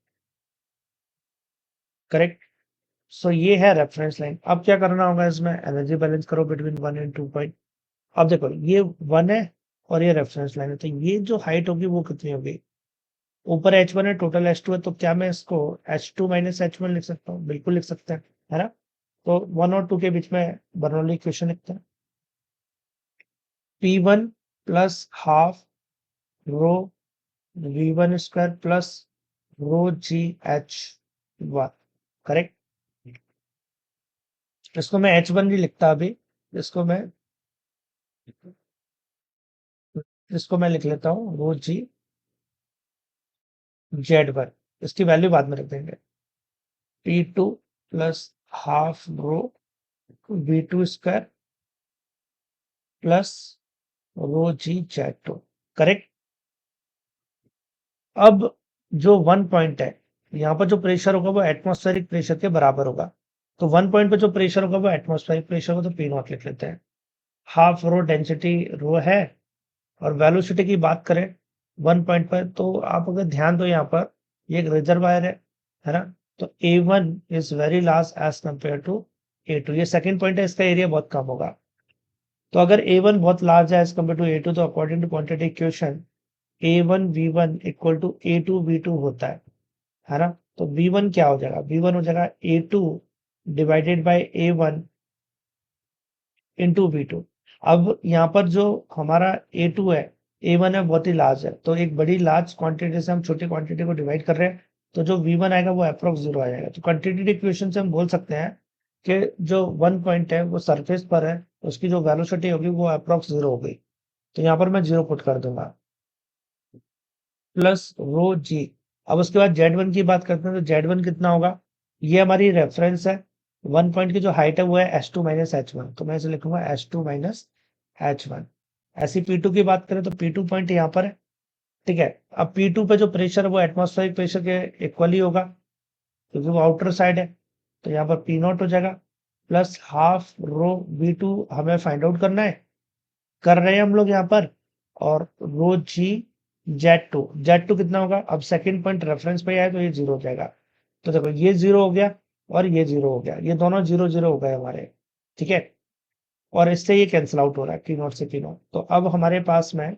S1: correct. So ये है रेफरेंस लाइन। अब क्या करना होगा, इसमें एनर्जी बैलेंस करो बिटवीन 1 एंड 2 पॉइंट। अब देखो ये 1 है और ये रेफरेंस लाइन है, तो ये जो हाइट होगी वो कितनी होगी? ऊपर H1 है, टोटल H2 है, तो क्या मैं इसको H2 माइनस H1 लिख सकता हूँ? बिल्कुल लिख सकते हैं, है ना? तो 1 और 2 के बीच में बर्नौली इक्वेशन लिखते हैं। P1 plus half rho V1 square plus rho G H1, correct. इसको मैं H1 नहीं लिखता अभी, इसको मैं लिख लेता हूँ रो जी Z1। इसकी वैल्यू बाद में रख देंगे। P2 plus half rho V2 square plus rho G Z2, correct. अब जो 1 पॉइंट है, यहाँ पर जो प्रेशर होगा वो एटमॉस्फेरिक प्रेशर के बराबर होगा। तो 1 पॉइंट पे जो प्रेशर होगा वो एटमॉस्फेरिक प्रेशर को, तो P नॉट लिख लेते हैं। हाफ रो डेंसिटी रो है, और वेलोसिटी की बात करें 1 पॉइंट पर, तो आप अगर ध्यान दो यहाँ पर ये एक रिजर्वायर है ना? तो A1 is very large as compare to A2। ये सेकंड पॉइंट है, इसका एरिया बहुत कम होगा। तो अगर A1 बहुत लार्ज है एज कंपेयर टू A2, तो according to quantity equation A1 V1 equal to A2 V2 होता है ना? तो V1 क्या हो जाएगा? V1 हो जाएगा A2 divided by A1 into V2। अब यहाँ पर जो हमारा A2 है, A1 है बहुत ही लार्ज है, तो एक बड़ी लार्ज क्वांटिटी से हम छोटी क्वांटिटी को डिवाइड कर रहे हैं, तो जो V1 आएगा वो अप्रोक्स 0 आ जाएगा। तो क्वांटिटी इक्वेशन से हम बोल सकते हैं कि जो 1 पॉइंट है वो सरफेस पर है, उसकी जो वेलोसिटी होगी वो अप्रोक्स 0 हो गई। तो यहाँ पर मैं 0 पुट कर दूंगा, प्लस रो जी। अब उसके बाद Z1 की बात करते हैं, तो Z1 कितना होगा? ये हमारी रेफरेंस है। 1 पॉइंट की जो हाइट है वो है h2 माइनस h1, तो मैं इसे लिखूंगा h2 माइनस h1। ऐसी P2 की बात करें तो P2 पॉइंट यहाँ पर है, ठीक है। अब P2 पे जो प्रेशर है वो एटमॉस्फेरिक प्रेशर के इक्वली होगा, क्योंकि वो आउटर साइड है, तो यहाँ पर P नॉट हो जाएगा प्लस हाफ रो V2 हमें फाइंड आउट करना है, कर रहे हैं हम लोग यहाँ पर। और रो जी Z2 कितना होगा, अब सेकंड पॉइंट रेफरेंस पे आए तो ये 0 हो जाएगा। तो देखो ये 0 हो गया और ये 0 हो गया, ये दोनों 0 0 हो गए हमारे, ठीक है। और इससे ये कैंसिल आउट हो रहा है, P नॉट से P नॉट। तो अब हमारे पास में,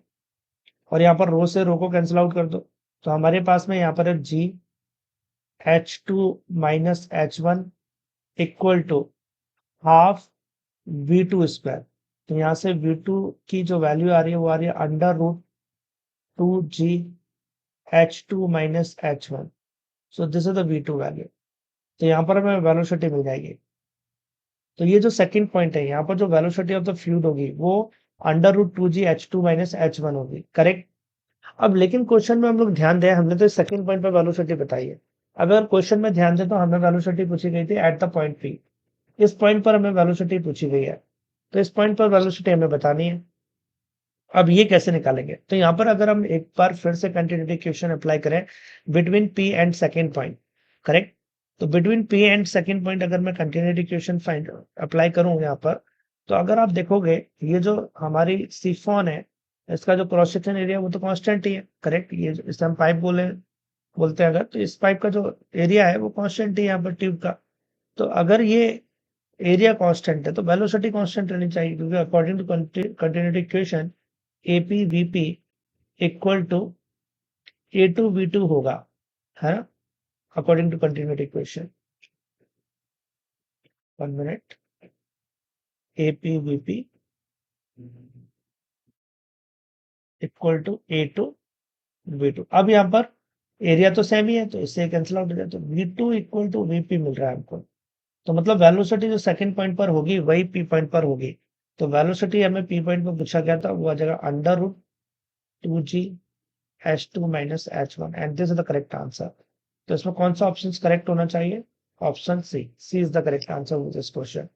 S1: और यहाँ पर रो से रो को कैंसिल आउट कर दो, तो हमारे पास में यहाँ पर है G H2 minus H1 equal to half V2 square. तो यहाँ से V2 की जो वैल्यू आ रही है वो आ रही है under root 2G H2 minus H1। So this is the V2 value. तो यहाँ पर हमें वेलोसिटी मिल जाएगी। तो ये जो सेकंड पॉइंट है, यहाँ पर जो वेलोसिटी ऑफ द फ्लूइड होगी वो under root 2G H2 minus H1 होगी, करेक्ट। अब लेकिन क्वेश्चन में हम लोग ध्यान दें, हमने तो सेकंड पॉइंट पर वेलोसिटी बताई है। अगर क्वेश्चन में ध्यान दें तो हमें वेलोसिटी पूछी गई थी एट द पॉइंट P। इस पॉइंट पर हमें वेलोसिटी पूछी गई है, तो इस पॉइंट पर वेलोसिटी हमें बतानी है। अब ये कैसे निकालेंगे, तो यहाँ पर अगर हम एक बार फिर से कंटिन्यूटी इक्वेशन अप्लाई करें between P and second point, correct. तो between P and second point अगर मैं कंटिन्यूटी इक्वेशन फाइंड अप्लाई करूं यहाँ पर, तो अगर आप देखोगे ये जो हमारी सिफॉन है, इसका जो क्रॉस सेक्शन एरिया वो तो कांस्टेंट ही है, करेक्ट। ये इसे हम पाइप बोलते हैं अगर, तो इस पाइप का जो एरिया है वो कांस्टेंट ही यहाँ पर ट्यूब का। तो अगर ये एरिया कांस्टेंट है तो वेलोसिटी कांस्टेंट रहनी चाहिए, क्योंकि according to continuity equation AP VP equal to A2 V2 होगा, है ना, according to continuity equation. 1 minute. AP VP equal to A2 V2। अब यहाँ पर एरिया तो सेम ही है तो इससे कैंसिल आउट हो जाए, तो V2 इक्वल टू VP मिल रहा है हमको। तो मतलब वेलोसिटी जो सेकंड पॉइंट पर होगी वही P पॉइंट पर होगी। तो वेलोसिटी हमें P पॉइंट पर पूछा गया था, वो आ जाएगा under root 2G H2 minus H1 and this is the correct answer. तो इसमें कौन सा ऑप्शन करेक्ट होना चाहिए, option C is the correct answer with this question.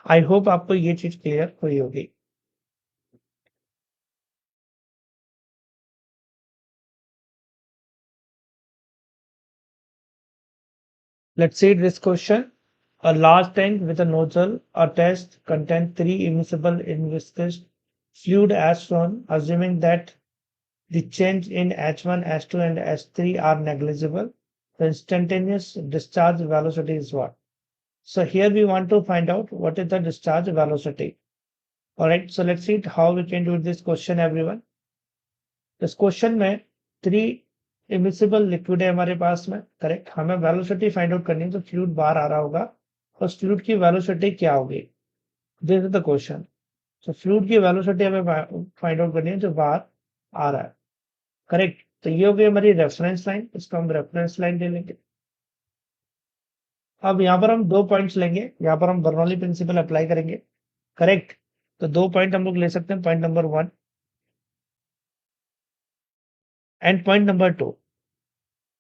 S1: I hope आपको ये चीज क्लियर हुई होगी। Let's see this question. A large tank with a nozzle attached contains three immiscible inviscous fluid as shown, assuming that the change in H1, H2, and H3 are negligible. The instantaneous discharge velocity is what? So here we want to find out what is the discharge velocity. Alright, so let's see how we can do this question, everyone. इस question में 3 immiscible liquid है हमारे पास में, correct. हमें velocity find out करनी है, तो फ्लूइड बाहर आ रहा होगा और फ्लूइड की वेलोसिटी क्या होगी, दिस इज द क्वेश्चन। तो फ्लूइड की वेलोसिटी हमें फाइंड आउट करनी है जो बाहर आ रहा है, करेक्ट। तो ये हो गई हमारी रेफरेंस लाइन, इसको हम रेफरेंस लाइन ले लेंगे। अब यहाँ पर हम 2 पॉइंट्स लेंगे, यहाँ पर हम बर्नौली प्रिंसिपल अप्लाई करेंगे, करेक्ट। तो 2 पॉइंट हम लोग ले सकते हैं, point number 1 and point number 2,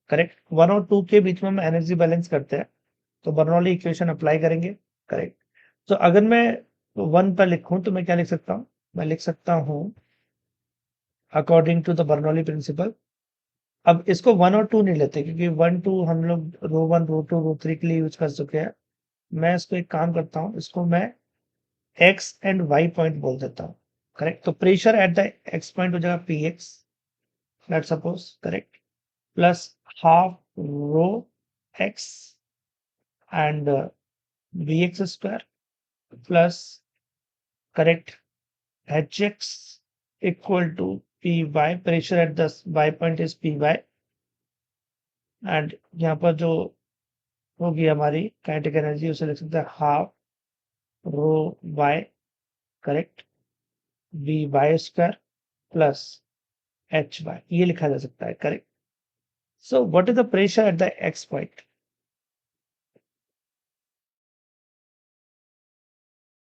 S1: correct. 1 और 2 के बीच में हम एनर्जी बैलेंस करते हैं, तो बर्नौली इक्वेशन अप्लाई करेंगे, करेक्ट। तो अगर मैं 1 पर लिखूं तो मैं क्या लिख सकता हूं, मैं लिख सकता हूं according to the Bernoulli principle. अब इसको 1 और 2 नहीं लेते, क्योंकि 1 2 हम लोग रो 1 रो 2 रो 3 के लिए यूज कर चुके हैं। मैं इसको एक काम करता हूं, इसको मैं एक्स एंड वाई पॉइंट बोल देता हूं, करेक्ट। तो pressure at the X point हो जाएगा P X, let suppose, correct, plus half rho X and V X square plus, correct, H X equal to P Y. Pressure at the Y point is P Y, and यहाँ पर जो होगी हमारी kinetic energy उसे लिख सकते हैं half rho Y, correct, V Y square plus H Y, ये लिखा जा सकता है, correct. So what is the pressure at the X point,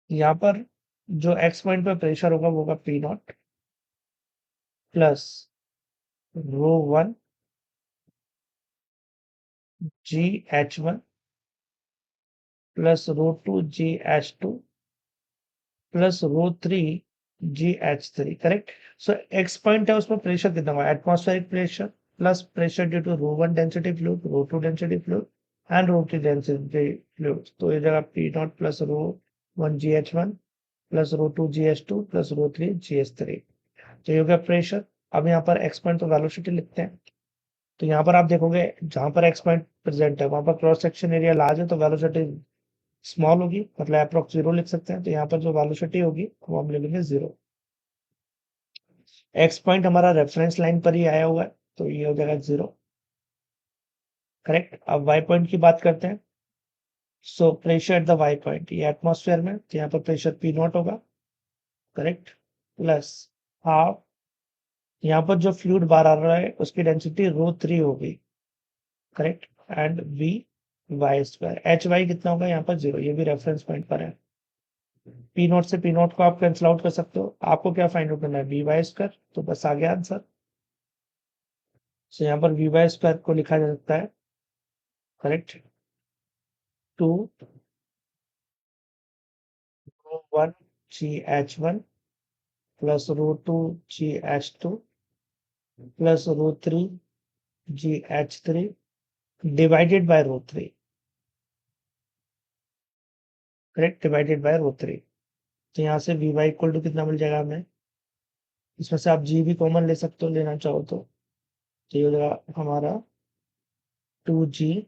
S1: यहाँ पर जो एक्स पॉइंट पर प्रेशर होगा वो होगा P naught plus rho 1 G H1 plus ρ2 GH2 plus ρ3 GH3, correct. So X point है, उसमें प्रेशर कितना हुआ, atmospheric pressure plus pressure due to ρ1 density fluid, ρ2 density fluid and ρ3 density fluid. तो ये जगह P0 plus ρ1 GH1 plus ρ2 GH2 plus ρ3 GH3। तो ये हो गया प्रेशर। अब यहाँ पर एक्स पॉइंट तो वेलोसिटी लिखते हैं। तो यहाँ पर आप देखोगे जहां पर एक्स पॉइंट प्रेजेंट है वहां पर क्रॉस सेक्शन एरिया लार्ज है, तो वेलोसिटी स्मॉल होगी, मतलब अप्रोक्स 0 लिख सकते हैं। तो यहाँ पर जो वेलोसिटी होगी वो हम लिखेंगे 0। एक्स पॉइंट हमारा रेफरेंस लाइन पर ही आया हुआ है, तो ये हो जाएगा 0, करेक्ट। अब वाई पॉइंट की बात करते हैं। So pressure at the Y point, ये एटमॉस्फेयर में, तो यहाँ पर प्रेशर P0 होगा, करेक्ट, प्लस हाफ यहाँ पर जो फ्लूइड बाहर आ रहा है उसकी डेंसिटी ρ3 होगी, correct, and V Y square. H Y कितना होगा यहाँ पर 0, ये भी रेफरेंस पॉइंट पर है। P0 से P0 को आप कैंसिल आउट कर सकते हो। आपको क्या फाइंड आउट करना है, वी वाई स्क्वायर, तो बस आ गया आंसर। सो यहाँ पर वी वाई स्क्वायर को लिखा जा सकता है, correct, 2 ρ1 GH1 plus ρ2 GH2 plus ρ3 GH3 divided by ρ3, correct, divided by ρ3। तो यहाँ से वी वाई इक्वल टू कितना मिल जाएगा हमें, इसमें से आप जी भी कॉमन ले सकते हो, लेना चाहो तो ये हो जाएगा हमारा 2G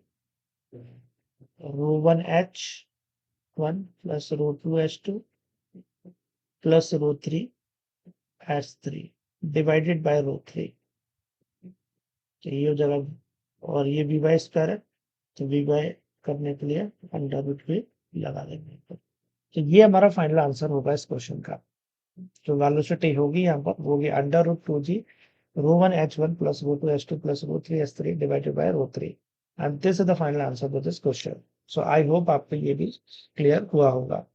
S1: ρ1H1 plus ρ2H2 plus ρ3H3 divided by ρ3। तो ये हो जाएगा, और ये वी बाई स्क्वायर है, तो वी बाई करने के लिए अंडर रूट भी लगा देंगे। तो ये हमारा फाइनल आंसर होगा इस क्वेश्चन का। जो वेलोसिटी होगी यहाँ पर वो होगी under root 2G ρ1H1 plus ρ2H2 plus ρ3H3 divided by ρ3, and this is the final answer for this question. So I hope आपको ये भी क्लियर हुआ होगा।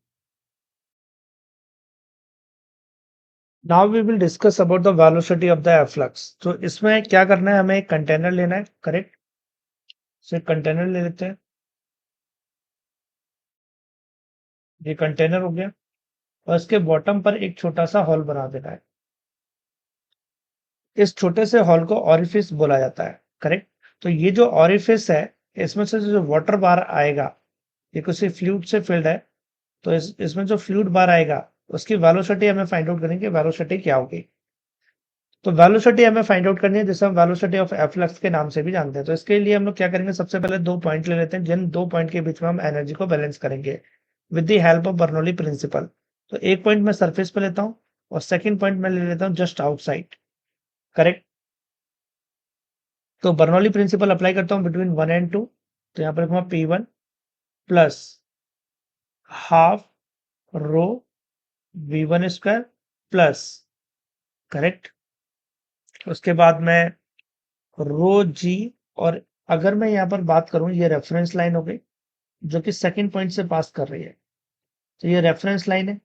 S1: Now we will discuss about the velocity of the air flux. तो इसमें क्या करना है, हमें एक कंटेनर लेना है, करेक्ट। सो एक कंटेनर ले लेते हैं, ये कंटेनर हो गया, और इसके बॉटम पर एक छोटा सा हॉल बना देना है। इस छोटे से हॉल को ऑरिफिस बोला जाता है, करेक्ट। तो ये जो ऑरिफिस है, इसमें से जो वाटर बाहर आएगा, ये किसी फ्लूइड से फिल्ड है, तो इसमें जो फ्लूइड बाहर आएगा उसकी वेलोसिटी हमें फाइंड आउट करेंगे, वेलोसिटी क्या होगी। तो वेलोसिटी हमें फाइंड आउट करनी है, जिसे हम वेलोसिटी ऑफ एयर फ्लक्स के नाम से भी जानते हैं। तो इसके लिए हम लोग क्या करेंगे, सबसे पहले दो पॉइंट ले लेते हैं, जिन दो पॉइंट के बीच में हम एनर्जी को बैलेंस करेंगे with the help of Bernoulli principle. तो एक पॉइंट मैं सरफेस पे लेता हूँ और सेकंड पॉइंट मैं ले लेता हूँ जस्ट आउटसाइड, करेक्ट। तो बर्नौली प्रिंसिपल अप्लाई करता हूँ बिटवीन 1 एंड 2। तो यहाँ पर लिखूंगा P1 plus half rho V1 square plus, correct, उसके बाद में रो जी। और अगर मैं यहाँ पर बात करूं, ये रेफरेंस लाइन हो गई जो कि सेकंड पॉइंट से पास कर रही है, तो ये रेफरेंस लाइन है,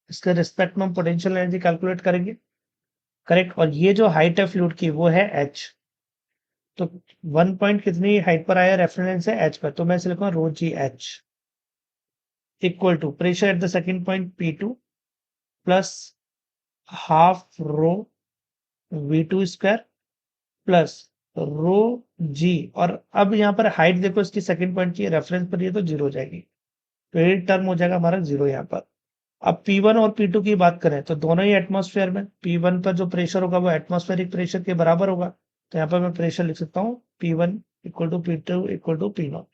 S1: इसके रिस्पेक्ट में हम पोटेंशियल एनर्जी कैलकुलेट करेंगे, करेक्ट। और ये जो हाइट है फ्लूइड की वो है h। तो 1 पॉइंट कितनी हाइट पर आया रेफरेंस है h पर, तो मैं इसे लिखूंगा rho G H equal to pressure at the second point P2 plus half rho V2 square plus rho G. और अब यहाँ पर हाइट देखो इसकी सेकंड पॉइंट की रेफरेंस पर, ये तो 0 हो जाएगी, तो ये टर्म हो जाएगा हमारा 0 यहाँ पर। अब P1 और P2 की बात करें तो दोनों ही एटमॉस्फेयर में, P1 पर जो प्रेशर होगा वो एटमॉस्फेरिक प्रेशर के बराबर होगा। तो यहाँ पर मैं प्रेशर लिख सकता हूँ P1 equal to P2 equal to P0।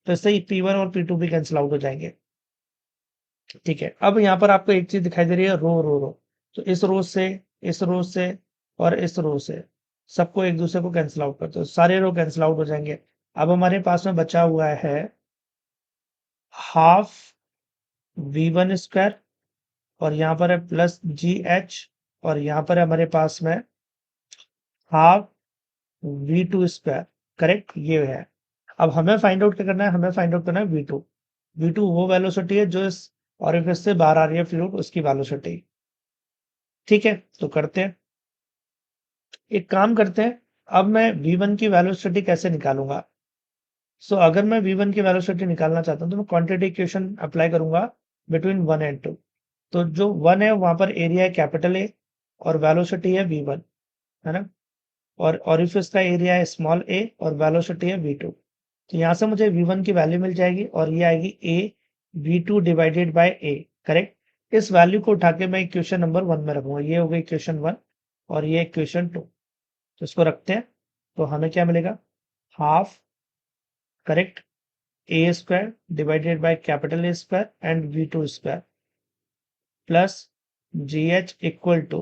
S1: तो इससे ही P1 और P2 भी कैंसिल आउट हो जाएंगे, ठीक है। अब यहाँ पर आपको एक चीज दिखाई दे रही है, रो। तो इस रो से, इस रो से और इस रो से सबको एक दूसरे को कैंसिल आउट करते हो, सारे रो कैंसिल आउट हो जाएंगे। अब हमारे पास में बचा हुआ है हाफ V1 स्क्वायर, और यहाँ पर है प्लस GH, और यहाँ पर है हमारे पास में हाफ V2 स्क्वायर, करेक्ट, ये है। अब हमें फाइंड आउट क्या करना है, हमें फाइंड आउट करना है V2। V2 वो वेलोसिटी है जो इस ऑरिफिस से बाहर आ रही है फ्लूइड, उसकी वेलोसिटी, ठीक है। तो करते हैं, एक काम करते हैं। अब मैं V1 की वेलोसिटी कैसे निकालूंगा, सो अगर मैं V1 की वेलोसिटी निकालना चाहता हूँ तो मैं क्वांटिटी इक्वेशन अप्लाई करूंगा बिटवीन 1 एंड 2। तो जो 1 है वहां पर एरिया है कैपिटल ए और वेलोसिटी है V1, है ना, और ऑरिफिस का एरिया है स्मॉल ए और वेलोसिटी है V2। तो यहाँ से मुझे V1 की वैल्यू मिल जाएगी और ये आएगी A V2 divided by A, correct. इस वैल्यू को उठा के मैं इक्वेशन नंबर 1 में रखूंगा। ये हो गई इक्वेशन 1 और ये इक्वेशन 2। तो इसको रखते हैं तो हमें क्या मिलेगा, half, correct, A square divided by capital A square and V2 square plus GH equal to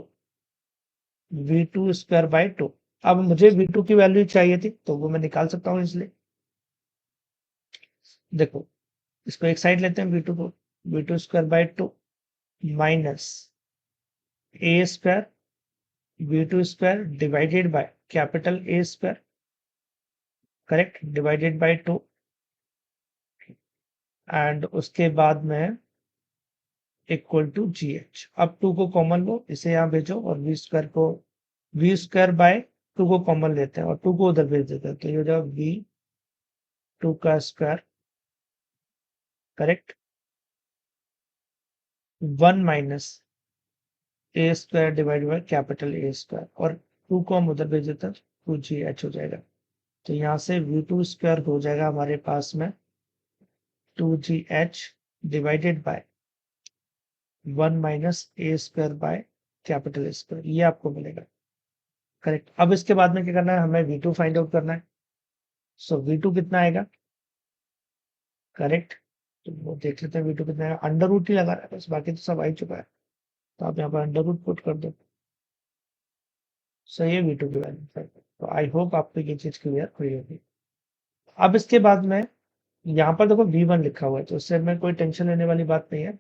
S1: V2 square by 2। अब मुझे V2 की वैल्यू चाहिए थी तो वो मैं निकाल सकता हूँ इसलिए। देखो, इसको एक साइड लेते हैं V2 को, V2 square by 2 minus A square V2 square divided by capital A square, correct, divided bye 2 and उसके बाद में इक्वल टू GH। अब 2 को कॉमन लो, इसे यहाँ भेजो और V स्क्वायर को V स्क्वायर बाय 2 को कॉमन लेते हैं और 2 को उधर भेज देते हैं। तो ये हो जाएगा V2 का square, correct, 1 minus A square divided by capital A square और 2 को हम उधर भेज देते हैं, 2GH हो जाएगा। तो यहाँ से V2 स्क्वायर हो जाएगा हमारे पास में 2GH divided by 1 minus A square by capital A square, ये आपको मिलेगा, करेक्ट। अब इसके बाद में क्या करना है, हमें V2 फाइंड आउट करना है। सो V2 कितना आएगा, करेक्ट, तो वो देख लेते हैं V2 कितना आएगा। अंडर रूट ही लगा रहा है बस, बाकी तो सब आ ही चुका है। तो आप यहाँ पर अंडर रूट पुट कर दो, सही है V2 की वैल्यू। तो आई होप आपको ये चीज क्लियर हुई होगी। अब इसके बाद में यहाँ पर देखो V1 लिखा हुआ है तो इससे में कोई टेंशन लेने वाली बात नहीं है।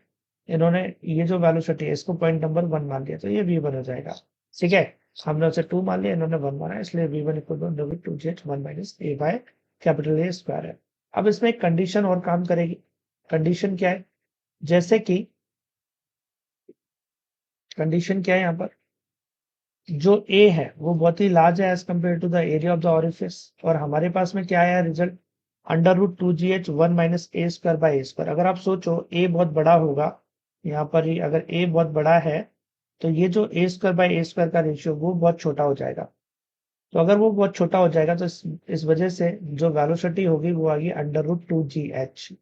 S1: इन्होंने ये जो वेलोसिटी है इसको पॉइंट नंबर 1 मान लिया तो ये V1 हो जाएगा, ठीक है। हमने उसे 2 मान लिया, इन्होंने 1 माना, इसलिए V1 equal to 2GH 1 minus A by capital A square है। अब इसमें एक कंडीशन और काम करेगी। कंडीशन क्या है, जैसे कि कंडीशन क्या है यहाँ पर, जो ए है वो बहुत ही लार्ज है as compare to the area of the orifice, और हमारे पास में क्या आया result, under root 2GH 1 minus A square by A square. अगर आप सोचो ए बहुत बड़ा होगा, यहाँ पर ही अगर ए बहुत बड़ा है तो ये जो ए स्क्वायर बाई ए स्क्वायर का रेशियो वो बहुत छोटा हो जाएगा। तो अगर वो बहुत छोटा हो जाएगा तो इस वजह से जो वेलोसिटी होगी वो आएगी अंडर रूट 2GH,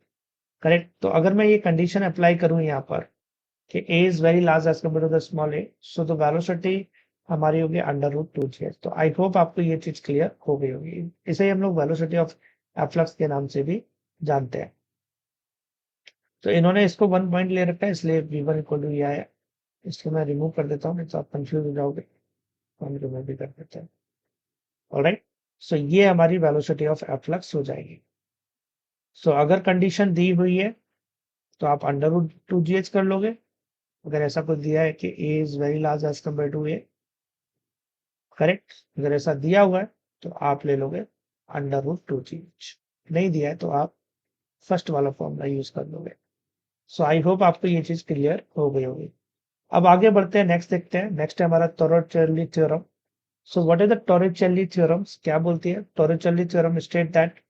S1: करेक्ट। तो अगर मैं ये कंडीशन अप्लाई करूं यहाँ पर कि a is very large as compared to the small a, so the velocity हमारी होगी अंडर रूट 2GH। तो आई होप आपको ये चीज क्लियर हो गई होगी। इसे हम लोग वेलोसिटी ऑफ एफ्लक्स के नाम से भी जानते हैं। तो इन्होंने इसको 1 पॉइंट ले रखा है इसलिए V1 इक्वल टू ये आया। इसको मैं रिमूव कर देता हूँ, नहीं तो आप कंफ्यूज हो जाओगे, तो हम रिमूव भी कर देते हैं। ऑलराइट, सो ये हमारी वेलोसिटी ऑफ एफ्लक्स हो जाएगी। सो अगर कंडीशन दी हुई है तो आप अंडर रूट 2GH कर लोगे। अगर ऐसा कुछ दिया है कि a is very large as compare to a, correct, अगर ऐसा दिया हुआ है तो आप ले लोगे अंडर रूट 2GH। नहीं दिया है तो आप फर्स्ट वाला फॉर्मूला यूज कर लोगे। सो आई होप आपको ये चीज क्लियर हो गई होगी। अब आगे बढ़ते हैं, नेक्स्ट देखते हैं। नेक्स्ट है हमारा Torricelli theorem. So what is the Torricelli theorems, क्या बोलती है Torricelli theorem, state that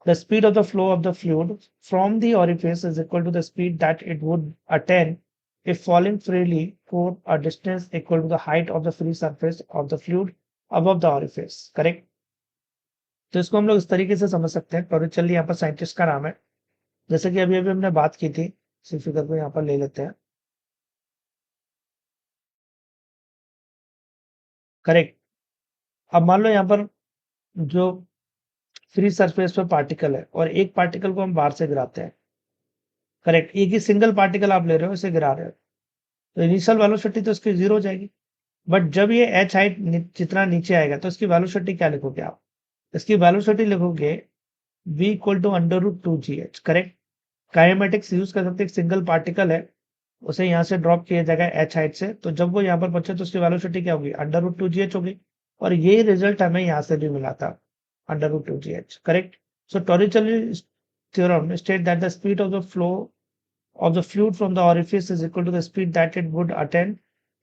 S1: the speed of the flow of the fluid from the orifice is equal to the speed that it would attain if falling freely for a distance equal to the height of the free surface of the fluid above the orifice, correct. तो इसको हम लोग इस तरीके से समझ सकते हैं, टोरिचेल्ली यहाँ पर साइंटिस्ट का नाम है, जैसे कि अभी अभी हमने बात की थी। इसी फिगर को यहाँ पर ले लेते हैं, करेक्ट। अब मान लो यहाँ पर जो फ्री सरफेस पर पार्टिकल है और एक पार्टिकल को हम बाहर से गिराते हैं, करेक्ट, एक ही सिंगल पार्टिकल आप ले रहे हो, इसे गिरा रहे हो, तो इनिशियल वेलोसिटी तो इसकी 0 हो जाएगी। बट जब ये एच हाइट जितना नीचे आएगा तो इसकी वेलोसिटी क्या लिखोगे आप, इसकी वेलोसिटी लिखोगे v equal to under root 2GH, correct. Kinematics use कर सकते, एक सिंगल पार्टिकल है, उसे यहाँ से ड्रॉप किया जाएगा एच हाइट से, तो जब वो यहाँ पर पहुंचे तो उसकी वेलोसिटी क्या होगी, अंडर रूट 2GH होगी। और यही रिजल्ट हमें यहाँ से भी मिला था, under root 2GH, correct. So Torricelli theorem state that the speed of the flow of the fluid from the orifice is equal to the speed that it would attain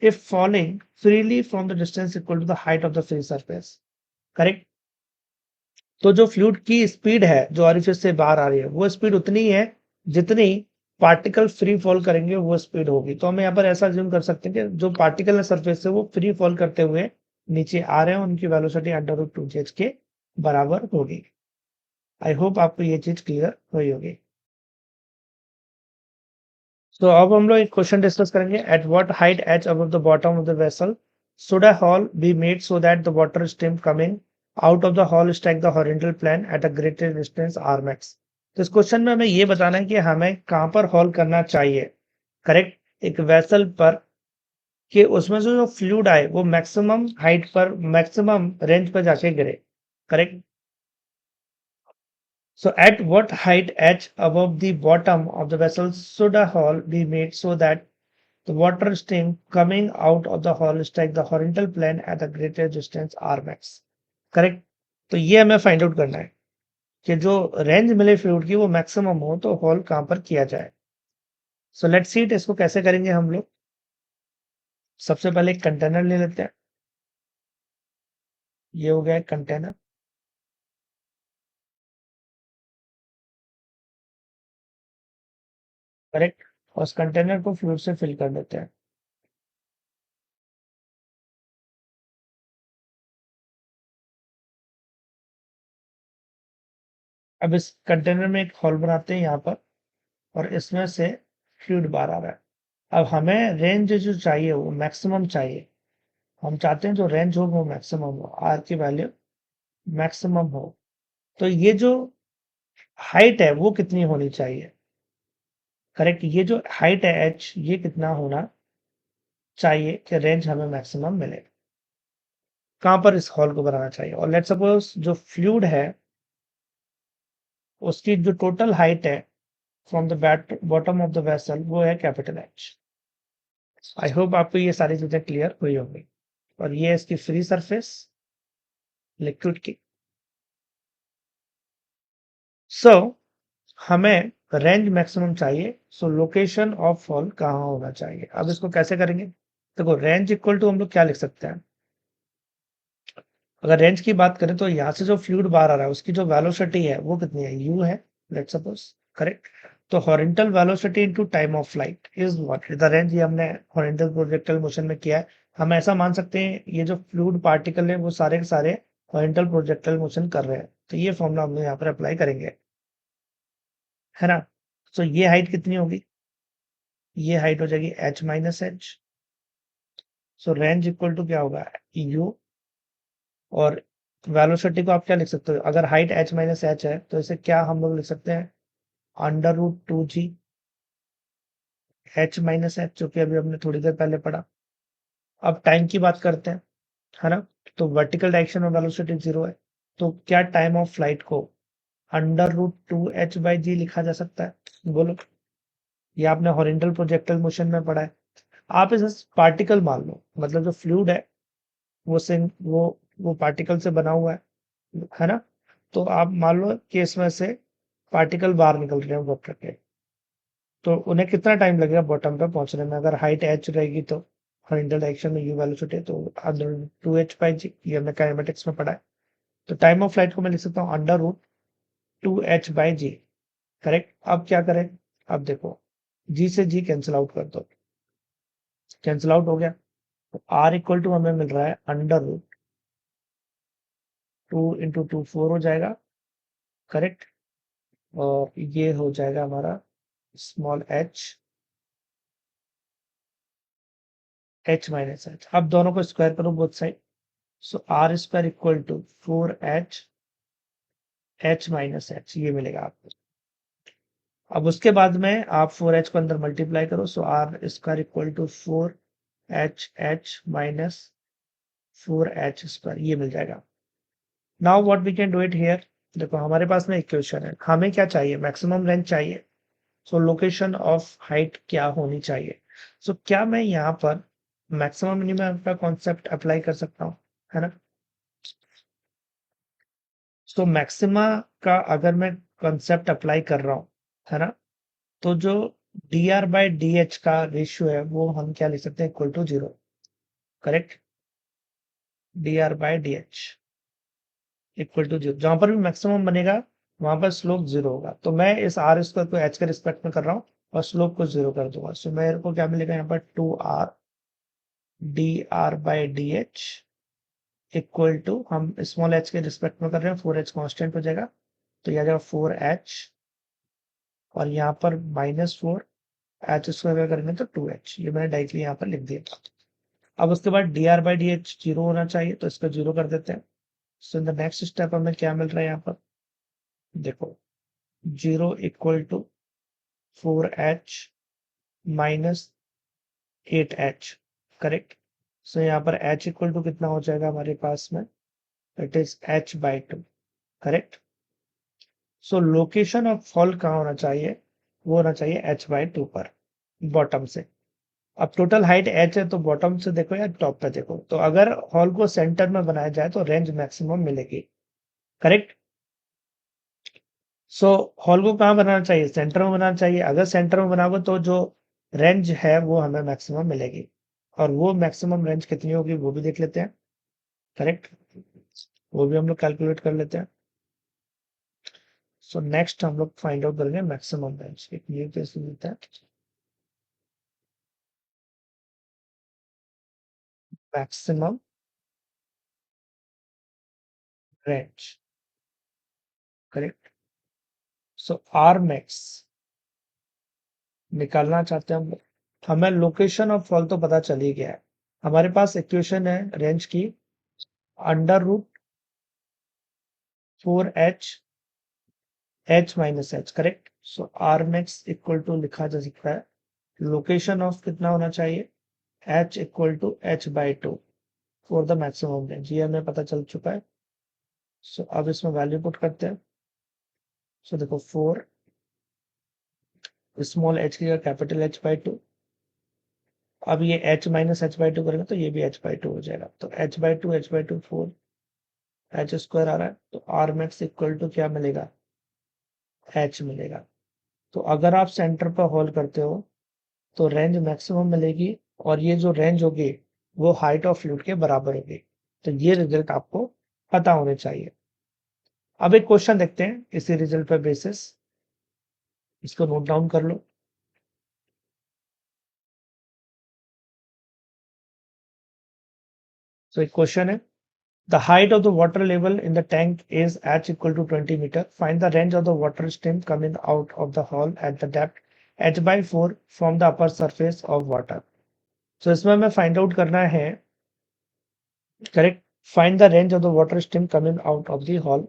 S1: if falling freely from the distance equal to the height of the free surface, correct। तो जो fluid की speed है जो orifice से बाहर आ रही है वो स्पीड उतनी है जितनी पार्टिकल फ्री फॉल करेंगे वो स्पीड होगी। तो हम यहाँ पर ऐसा अज्यूम कर सकते हैं कि जो पार्टिकल है सरफेस से वो फ्री फॉल करते हुए नीचे आ रहे हैं, उनकी वेलोसिटी √2gh के बराबर होगी। आई होप आपको ये चीज क्लियर हुई होगी। तो अब हम लोग एक क्वेश्चन डिस्कस करेंगे। At what height H above the bottom of the vessel should a hole be made so that the water stream coming out of the hole strike the horizontal plane at a greater distance R max. तो इस question में हमें ये बताना है कि हमें कहां पर हॉल करना चाहिए, करेक्ट, एक वेसल पर, कि उसमें से जो फ्लूइड आए वो मैक्सिमम हाइट पर, मैक्सिमम रेंज पर जाके गिरे, correct. So at what height h above the bottom of the vessel should a hole be made so that the water stream coming out of the hole strike the horizontal plane at a greater distance r max, correct. तो ये हमें find out करना है कि जो range मिले fluid की वो मैक्सिमम हो तो होल कहां पर किया जाए। सो लेट्स सी इट, इसको कैसे करेंगे हम लोग। सबसे पहले एक कंटेनर ले लेते हैं। ये हो गया कंटेनर, करेक्ट। और उस कंटेनर को फ्लूइड से फिल कर देते हैं। अब इस कंटेनर में एक होल बनाते हैं यहाँ पर, और इसमें से फ्लूइड बाहर आ रहा है। अब हमें रेंज जो चाहिए वो मैक्सिमम चाहिए। हम चाहते हैं जो रेंज हो वो मैक्सिमम हो, आर की वैल्यू मैक्सिमम हो। तो ये जो हाइट है वो कितनी होनी चाहिए, करेक्ट। ये जो हाइट है एच, ये कितना होना चाहिए कि रेंज हमें मैक्सिमम मिले। कहां पर इस हॉल को बनाना चाहिए। और लेट्स सपोज जो फ्लूइड है उसकी जो टोटल हाइट है from the bottom of the vessel वो है कैपिटल एच। आई होप आपको ये सारी चीजें क्लियर हुई होंगी। और ये इसकी फ्री सरफेस लिक्विड की। सो हमें रेंज मैक्सिमम चाहिए, सो लोकेशन ऑफ फॉल कहाँ होना चाहिए। अब इसको कैसे करेंगे। देखो रेंज इक्वल टू हम लोग क्या लिख सकते हैं। अगर रेंज की बात करें तो यहाँ से जो फ्लूइड बाहर आ रहा है उसकी जो वेलोसिटी है वो कितनी है, यू है, लेट्स सपोज, करेक्ट। तो horizontal velocity into time of flight is what the range. ये हमने हॉरिजॉन्टल प्रोजेक्टाइल मोशन में किया है। हम ऐसा मान सकते हैं ये जो फ्लूइड पार्टिकल है वो सारे के सारे हॉरिजॉन्टल प्रोजेक्टाइल मोशन कर रहे हैं। तो ये फॉर्मूला हम लोग यहाँ पर अप्लाई करेंगे, है ना। तो ये हाइट कितनी होगी, ये हाइट हो जाएगी h minus H. So range equal to क्या होगा, यू। और वेलोसिटी को आप क्या लिख सकते हो, अगर हाइट h माइनस एच है तो इसे क्या हम लोग लिख सकते हैं, √2g h माइनस एच, जो कि अभी हमने थोड़ी देर पहले पढ़ा। अब टाइम की बात करते हैं, है ना। तो वर्टिकल डायरेक्शन में वेलोसिटी 0 है, तो क्या टाइम ऑफ फ्लाइट को √2h/g लिखा जा सकता है, बोलो। ये आपने हॉरिजॉन्टल प्रोजेक्टाइल मोशन में पढ़ा है। आप इसे पार्टिकल मान लो, मतलब जो फ्लूइड है वो से वो पार्टिकल से बना हुआ है ना। तो आप मान लो कि इसमें से पार्टिकल बाहर निकल रहे हैं वाटर के, तो उन्हें कितना टाइम लगेगा बॉटम पे पहुंचने में। अगर हाइट एच रहेगी तो हॉरिजॉन्टल डायरेक्शन में यू वेलोसिटी, तो √2h/g, ये हमने काइनेमेटिक्स में पढ़ा है। तो टाइम ऑफ फ्लाइट को मैं लिख सकता हूँ √2h/g, करेक्ट। अब क्या करें, अब देखो जी से जी कैंसिल आउट कर दो, कैंसिल आउट हो गया। तो आर इक्वल टू हमें मिल रहा है √2 × 2 4 हो जाएगा, करेक्ट। और ये हो जाएगा हमारा स्मॉल h माइनस एच। अब दोनों को स्क्वायर करो both side, so R square equal to 4h h minus H, ये मिलेगा आपको। अब उसके बाद में आप 4h को अंदर मल्टीप्लाई करो, so R square equal to 4h minus 4h², ये मिल जाएगा। Now what we can do it here. देखो हमारे पास में इक्वेशन है, हमें क्या चाहिए, मैक्सिमम रेंज चाहिए। सो लोकेशन ऑफ हाइट क्या होनी चाहिए। सो क्या मैं यहाँ पर मैक्सिमम मिनिमम का कॉन्सेप्ट अप्लाई कर सकता हूँ, है ना। सो मैक्सिमा का अगर मैं कॉन्सेप्ट अप्लाई कर रहा हूँ, है ना, तो जो dr/dh का रेशियो है वो हम क्या लिख सकते हैं, equal to 0, correct. dr/dh, equal to 0, जहां पर भी मैक्सिमम बनेगा वहां पर स्लोप 0 होगा। तो मैं इस आर स्क्वायर को एच के रिस्पेक्ट में कर रहा हूँ और स्लोप को 0 कर दूंगा। सो मेरे को क्या मिलेगा यहाँ पर 2r dr by D H equal to, हम स्मॉल एच के रिस्पेक्ट में कर रहे हैं, 4h कॉन्स्टेंट हो जाएगा तो यह आ जाएगा 4h और यहाँ पर -4 एच स्क्वायर करेंगे तो 2h। ये मैंने डायरेक्टली यहाँ पर लिख दिया। अब उसके बाद dr बाई डी एच 0 होना चाहिए तो इसका 0 कर देते हैं। So in the next step हमें क्या मिल रहा है यहाँ पर, देखो 0 equal to 4h minus 8h, correct. So यहाँ पर h इक्वल टू कितना हो जाएगा हमारे पास में, it is h by 2, correct. So location of fall कहाँ होना चाहिए, वो होना चाहिए h बाई 2 पर, बॉटम से। अब टोटल हाइट h है तो बॉटम से देखो या टॉप पे देखो, तो अगर हॉल को सेंटर में बनाया जाए तो रेंज मैक्सिमम मिलेगी, करेक्ट। सो हॉल को कहाँ बनाना चाहिए, सेंटर में बनाना चाहिए। अगर सेंटर में बनाओगे तो जो रेंज है वो हमें मैक्सिमम मिलेगी, और वो मैक्सिमम रेंज कितनी होगी वो भी देख लेते हैं, करेक्ट। वो भी हम लोग कैलकुलेट कर लेते हैं। सो नेक्स्ट हम लोग फाइंड आउट करेंगे मैक्सिमम रेंज। एक न्यू केस लेते हैं, maximum range, correct. So R max निकालना चाहते हैं हम लोग। हमें लोकेशन ऑफ फॉल तो पता चल ही गया है, हमारे पास इक्वेशन है रेंज की, under root 4h h minus H, correct. So R max equal to लिखा जा सकता है, लोकेशन ऑफ कितना होना चाहिए, h equal to h by 2 for the maximum range, ये हमें पता चल चुका है। सो अब इसमें वैल्यू पुट करते हैं। सो देखो 4 स्मॉल h की कैपिटल H बाई 2, अब ये h माइनस एच बाई 2 करेंगे तो ये भी h बाई 2 हो जाएगा, तो h बाई 2 4 h स्क्वायर आ रहा है, तो आर मैक्स इक्वल टू क्या मिलेगा, h मिलेगा। तो अगर आप सेंटर पर होल्ड करते हो तो रेंज मैक्सिमम मिलेगी, और ये जो रेंज होगी वो हाइट ऑफ फ्लूइड के बराबर होगी। तो ये रिजल्ट आपको पता होने चाहिए। अब एक क्वेश्चन देखते हैं इसी रिजल्ट पर बेसिस, इसको नोट डाउन कर लो। तो एक क्वेश्चन है, the height of the water level in the tank is h equal to 20 metre, find the range of the water stream coming out of the hole at the depth h by 4 from the upper surface of water. तो इसमें हमें find out करना है, correct, find the range of the water stream coming out of the hole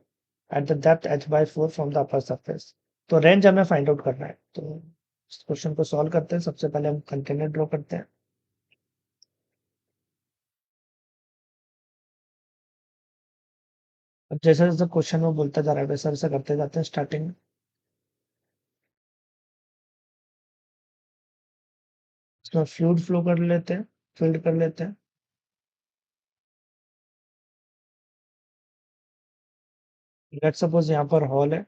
S1: at the depth h by 4 from the upper surface. तो range हमें find out करना है, तो इस क्वेश्चन को सॉल्व करते हैं। सबसे पहले हम कंटेनर ड्रॉ करते हैं। अब जैसे जैसे क्वेश्चन में बोलता जा रहा है वैसा वैसा करते जाते हैं। स्टार्टिंग में इसमें फ्लूइड फ्लो कर लेते हैं, फिल्ड कर लेते हैं। लेट्स सपोज यहाँ पर हॉल है,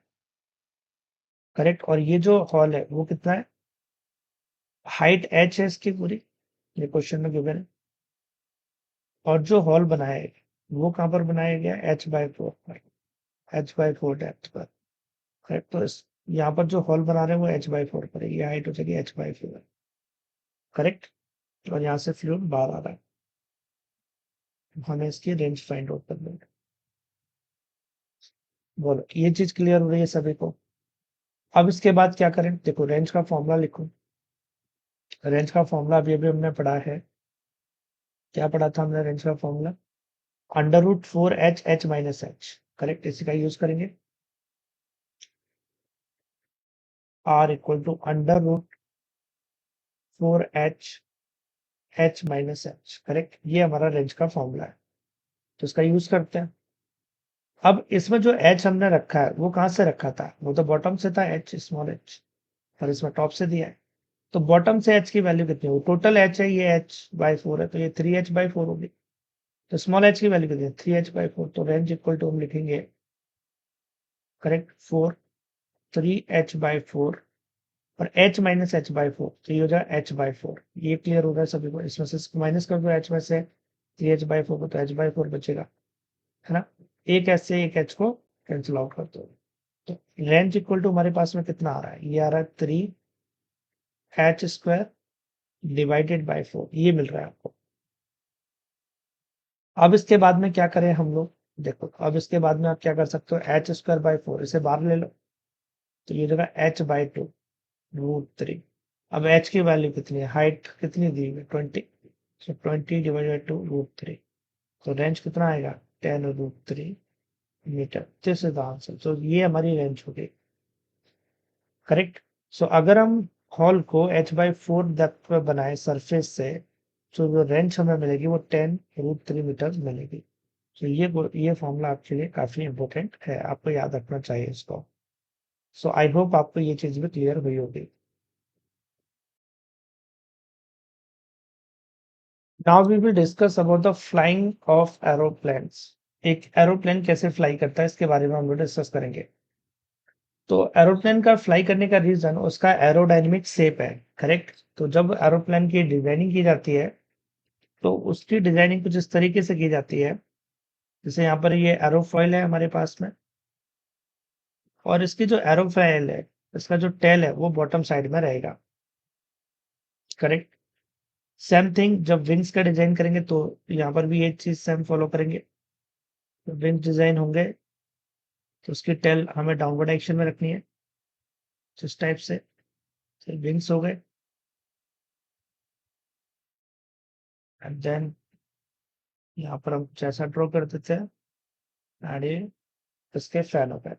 S1: करेक्ट, और ये जो हॉल है वो कितना है, हाइट h है इसकी पूरी, ये क्वेश्चन में गिवन है। और जो हॉल बनाया है वो कहाँ पर बनाया गया, h बाई 4 पर, h बाई 4 डेप्थ पर, करेक्ट। तो इस यहाँ पर जो हॉल बना रहे हैं वो h बाई 4 पर है, ये हाइट हो जाएगी h बाई 4, करेक्ट। और यहाँ से फ्लूइड बाहर आ रहा है, हमें इसकी रेंज फाइंड आउट करनी है। बोलो ये चीज क्लियर हो रही है सभी को। अब इसके बाद क्या करें, देखो रेंज का फॉर्मूला लिखो। रेंज का फॉर्मूला अभी अभी हमने पढ़ा है, क्या पढ़ा था हमने रेंज का formula, under root 4h h minus H, correct, इसी का यूज करेंगे। r equal to under root 4h h minus H, correct, ये हमारा रेंज का फॉर्मूला है, तो इसका यूज करते हैं। अब इसमें जो h हमने रखा है वो कहाँ से रखा था, वो तो बॉटम से था, h स्मॉल h, और इसमें टॉप से दिया है। तो बॉटम से h की वैल्यू कितनी होगी, टोटल h है ये h बाई 4 है, तो ये 3h बाई 4 होगी। तो स्मॉल h की वैल्यू कितनी है, 3h बाई 4, तो रेंज इक्वल टू हम लिखेंगे, करेक्ट, 4 3h बाई 4 और h माइनस एच बाई 4, तो ये हो जाएगा h बाई 4। ये क्लियर हो रहा है सभी को, इसमें से माइनस कर दो h में से 3h बाई 4 को, तो h बाई 4 बचेगा, है ना। एक एच से एक एच को कैंसिल आउट कर दो, तो रेंज इक्वल टू हमारे पास में कितना आ रहा है, ये आ रहा है 3h² डिवाइडेड बाय 4, ये मिल रहा है आपको। अब इसके बाद में क्या करें हम लोग, देखो अब इसके बाद में आप क्या कर सकते हो, h²/4 इसे बाहर ले लो, तो ये जगह h/2√3। अब h की वैल्यू कितनी है, हाइट कितनी दी हुई है 20, so 20 डिवाइडेड 2√3, तो रेंज कितना आएगा 10√3 metre. This is the answer. So ये हमारी रेंज हो गई, करेक्ट। सो अगर हम हॉल को h/4 डेप्थ पे बनाए सरफेस से, तो जो रेंज हमें मिलेगी वो 10√3 मीटर मिलेगी। तो ये फॉर्मूला आपके लिए काफी इंपॉर्टेंट है, आपको याद रखना चाहिए इसको। सो आई होप आपको ये चीज भी क्लियर हुई होगी। Now we will discuss about the flying of aeroplanes. एक एरोप्लेन कैसे फ्लाई करता है इसके बारे में हम लोग डिस्कस करेंगे। तो एरोप्लेन का फ्लाई करने का रीजन उसका एरोडायनेमिक शेप है, करेक्ट। तो जब एरोप्लेन की डिजाइनिंग की जाती है तो उसकी डिजाइनिंग कुछ इस तरीके से की जाती है, जैसे यहाँ पर ये एरोफॉइल है हमारे पास में, और इसकी जो एरोफॉइल है, इसका जो टेल है वो बॉटम साइड में रहेगा, करेक्ट। सेम थिंग जब विंग्स का डिजाइन करेंगे तो यहाँ पर भी ये चीज सेम फॉलो करेंगे। विंग्स डिजाइन होंगे तो उसकी टेल हमें डाउनवर्ड डायरेक्शन में रखनी है, जिस टाइप से विंग्स हो गए, एंड देन यहाँ पर हम जैसा ड्रॉ कर देते हैं, एंड ये इसके फैन हो गए,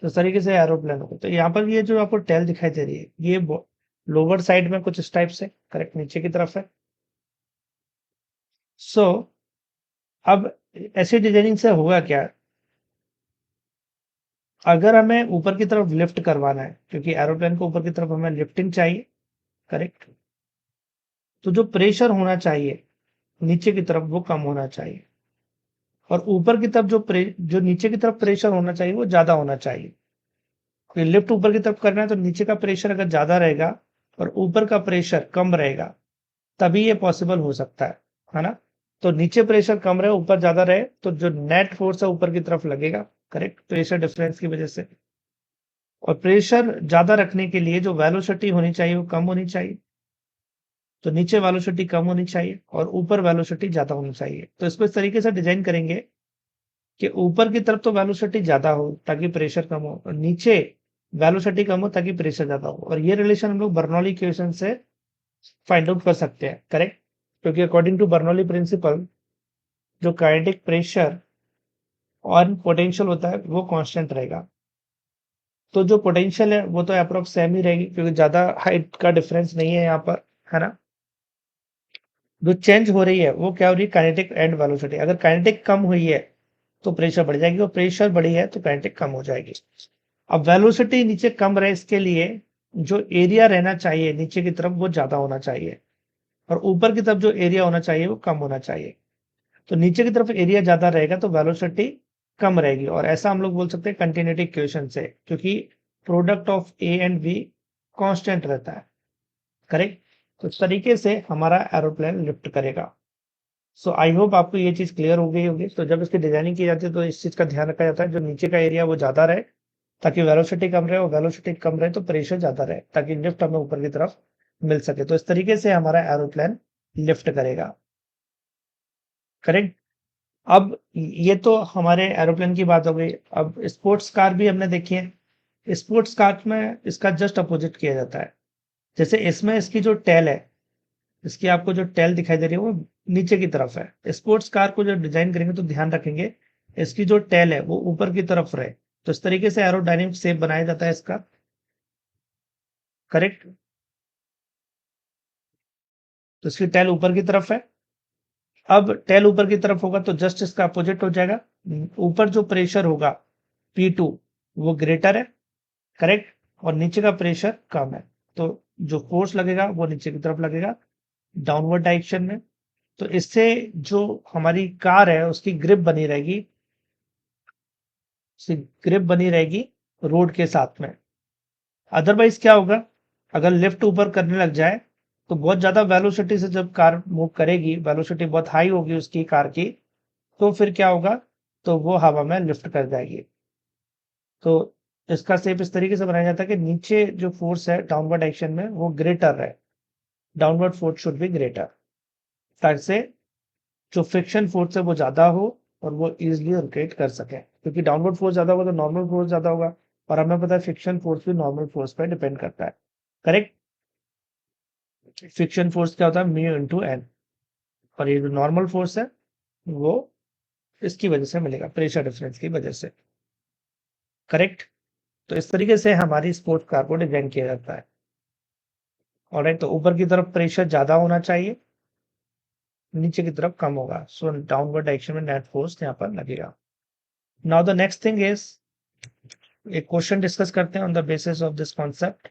S1: तो इस तरीके से एरोप्लेन हो गए। तो यहाँ पर ये जो आपको टेल दिखाई दे रही है, ये लोअर साइड में कुछ इस टाइप से, करेक्ट, नीचे की तरफ है। सो अब ऐसी डिजाइनिंग से होगा क्या, अगर हमें ऊपर की तरफ लिफ्ट करवाना है, क्योंकि एरोप्लेन को ऊपर की तरफ हमें लिफ्टिंग चाहिए, करेक्ट, तो जो प्रेशर होना चाहिए नीचे की तरफ वो कम होना चाहिए, और ऊपर की तरफ जो नीचे की तरफ प्रेशर होना चाहिए वो ज्यादा होना चाहिए। लिफ्ट ऊपर की तरफ करना है तो नीचे का प्रेशर अगर ज्यादा रहेगा और ऊपर का प्रेशर कम रहेगा, तभी ये पॉसिबल हो सकता है ना। तो नीचे प्रेशर कम रहे ऊपर ज्यादा रहे, तो जो नेट फोर्स है ऊपर की तरफ लगेगा, करेक्ट, प्रेशर डिफरेंस की वजह से। और प्रेशर ज्यादा रखने के लिए जो वेलोसिटी होनी चाहिए वो कम होनी चाहिए, तो नीचे वेलोसिटी कम होनी चाहिए और ऊपर वेलोसिटी ज्यादा होनी चाहिए। तो इसको इस तरीके से डिजाइन करेंगे कि ऊपर की तरफ तो वेलोसिटी ज्यादा हो ताकि प्रेशर कम हो, और नीचे वेलोसिटी कम हो ताकि प्रेशर ज्यादा हो। और ये रिलेशन हम लोग बर्नौली इक्वेशन से फाइंड आउट कर सकते हैं, करेक्ट, क्योंकि अकॉर्डिंग टू बर्नौली प्रिंसिपल जो काइनेटिक प्रेशर और पोटेंशियल होता है वो कांस्टेंट रहेगा। तो जो पोटेंशियल है वो तो अप्रोक्स सेम ही रहेगी, क्योंकि ज्यादा हाइट का डिफरेंस नहीं है यहाँ पर, है ना। जो चेंज हो रही है वो क्या हो रही है, काइनेटिक एंड वेलोसिटी। अगर काइनेटिक कम हुई है तो प्रेशर बढ़ जाएगी, और प्रेशर बढ़ी है तो काइनेटिक कम हो जाएगी। अब वेलोसिटी नीचे कम रहे इसके लिए जो एरिया रहना चाहिए नीचे की तरफ वो ज्यादा होना चाहिए, और ऊपर की तरफ जो एरिया होना चाहिए वो कम होना चाहिए। तो नीचे की तरफ एरिया ज्यादा रहेगा तो वेलोसिटी कम रहेगी, और ऐसा हम लोग बोल सकते हैं कंटिन्यूटी इक्वेशन से, क्योंकि product of A and be constant रहता है, करेक्ट। तो इस तरीके से हमारा एरोप्लेन लिफ्ट करेगा। सो आई होप आपको ये चीज क्लियर हो गई होगी। तो जब इसकी डिजाइनिंग की जाती है तो इस चीज का ध्यान रखा जाता है, जो नीचे का एरिया वो ज्यादा रहे ताकि वेलोसिटी कम रहे, और वेलोसिटी कम रहे तो प्रेशर ज्यादा रहे ताकि लिफ्ट हमें ऊपर की तरफ मिल सके। तो इस तरीके से हमारा एरोप्लेन लिफ्ट करेगा, करेक्ट। अब ये तो हमारे एरोप्लेन की बात हो गई। अब स्पोर्ट्स कार भी हमने देखी है। स्पोर्ट्स कार में इसका जस्ट अपोजिट किया जाता है। जैसे इसमें इसकी जो टेल है, इसकी आपको जो टेल दिखाई दे रही है वो नीचे की तरफ है। स्पोर्ट्स कार को जब डिजाइन करेंगे तो ध्यान रखेंगे इसकी जो टेल है वो ऊपर की तरफ रहे। तो इस तरीके से एरोडायनेमिक शेप बनाया जाता है इसका, करेक्ट। तो इसकी टेल ऊपर की तरफ है। अब टेल ऊपर की तरफ होगा तो जस्ट इसका अपोजिट हो जाएगा। ऊपर जो प्रेशर होगा P2 वो ग्रेटर है, करेक्ट, और नीचे का प्रेशर कम है। तो जो फोर्स लगेगा वो नीचे की तरफ लगेगा डाउनवर्ड डायरेक्शन में। तो इससे जो हमारी कार है उसकी ग्रिप बनी रहेगी, रोड के साथ में। अदरवाइज क्या होगा, अगर लिफ्ट ऊपर करने लग जाए तो बहुत ज्यादा वेलोसिटी से जब कार मूव करेगी, वेलोसिटी बहुत हाई होगी उसकी कार की, तो फिर क्या होगा, तो वो हवा में लिफ्ट कर जाएगी। तो इसका शेप इस तरीके से बनाया जाता है कि नीचे जो फोर्स है डाउनवर्ड डायरेक्शन में वो ग्रेटर है, downward force should be greater, ताकि जो फ्रिक्शन फोर्स है वो ज्यादा हो और वो इजिली रोटेट कर सके, क्योंकि डाउनवर्ड फोर्स ज्यादा होगा तो नॉर्मल फोर्स ज्यादा होगा, और हमें पता है फ्रिक्शन फोर्स भी नॉर्मल फोर्स पर डिपेंड करता है। करेक्ट। फ्रिक्शन फोर्स क्या होता है, म्यू इंटू एन, और ये जो नॉर्मल फोर्स है वो इसकी वजह से मिलेगा, प्रेशर डिफरेंस की वजह से। करेक्ट। तो इस तरीके से हमारी स्पोर्ट्स कार को डिजाइन किया जाता है। ऑलराइट, तो ऊपर की तरफ प्रेशर ज्यादा होना चाहिए, नीचे की तरफ कम होगा, सो डाउनवर्ड डायरेक्शन में नेट फोर्स यहाँ पर लगेगा। Now the next thing is, एक क्वेश्चन डिस्कस करते हैं on the basis of this concept.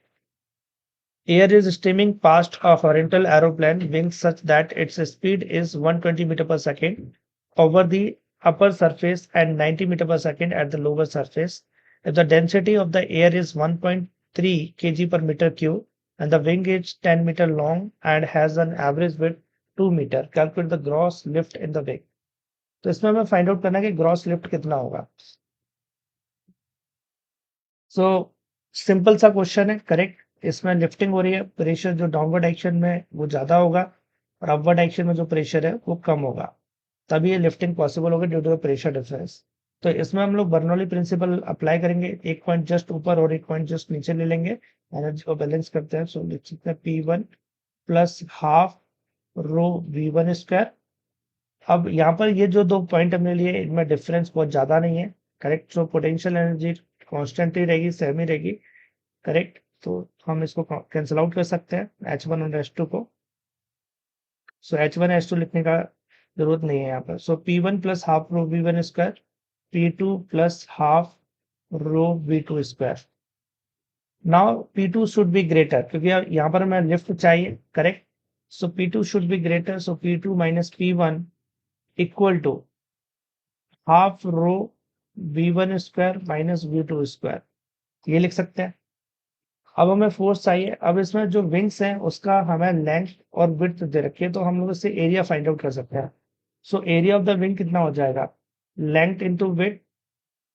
S1: Air is streaming past a horizontal aeroplane wing such that its speed is 120 meter per second over the upper surface and 90 meter per second at the lower surface. If the density of the air is 1.3 kg per meter cube and the wing is 10 meter long and has an average width 2 meter, calculate the gross lift in the wing. तो इसमें हमें find out करना है कि gross lift कितना होगा। So simple सा question है। करेक्ट। इसमें लिफ्टिंग हो रही है, प्रेशर जो डाउनवर्ड डायरेक्शन में वो ज्यादा होगा और अपवर्ड डायरेक्शन में जो प्रेशर है वो कम होगा, तभी ये लिफ्टिंग पॉसिबल होगा due to the pressure difference. तो इसमें हम लोग बर्नौली प्रिंसिपल अप्लाई करेंगे, एक पॉइंट जस्ट ऊपर और एक पॉइंट जस्ट नीचे ले लेंगे, एनर्जी को बैलेंस करते हैं। सो लिख सकते हैं P1 plus half rho V1 square. अब यहाँ पर ये जो दो पॉइंट हमने लिए इनमें डिफरेंस बहुत ज्यादा नहीं है। Correct. So potential energy constant ही रहेगी, सेम ही रहेगी। करेक्ट। तो हम इसको कैंसिल आउट कर सकते हैं H1 और H2 को। सो H1 H2 लिखने का जरूरत नहीं है यहाँ पर। So P1 plus half rho V1 square, P2 plus half rho V2 square. Now P2 should be greater, क्योंकि यहाँ पर हमें लिफ्ट चाहिए। Correct. So P2 should be greater, so P2 minus P1 equal to half rho V1 square minus V2 square, ये लिख सकते हैं। अब हमें फोर्स चाहिए। अब इसमें जो विंग्स हैं उसका हमें लेंथ और विड्थ दे रखी है, तो हम लोग इससे एरिया फाइंड आउट कर सकते हैं। सो एरिया ऑफ द विंग कितना हो जाएगा, length into width.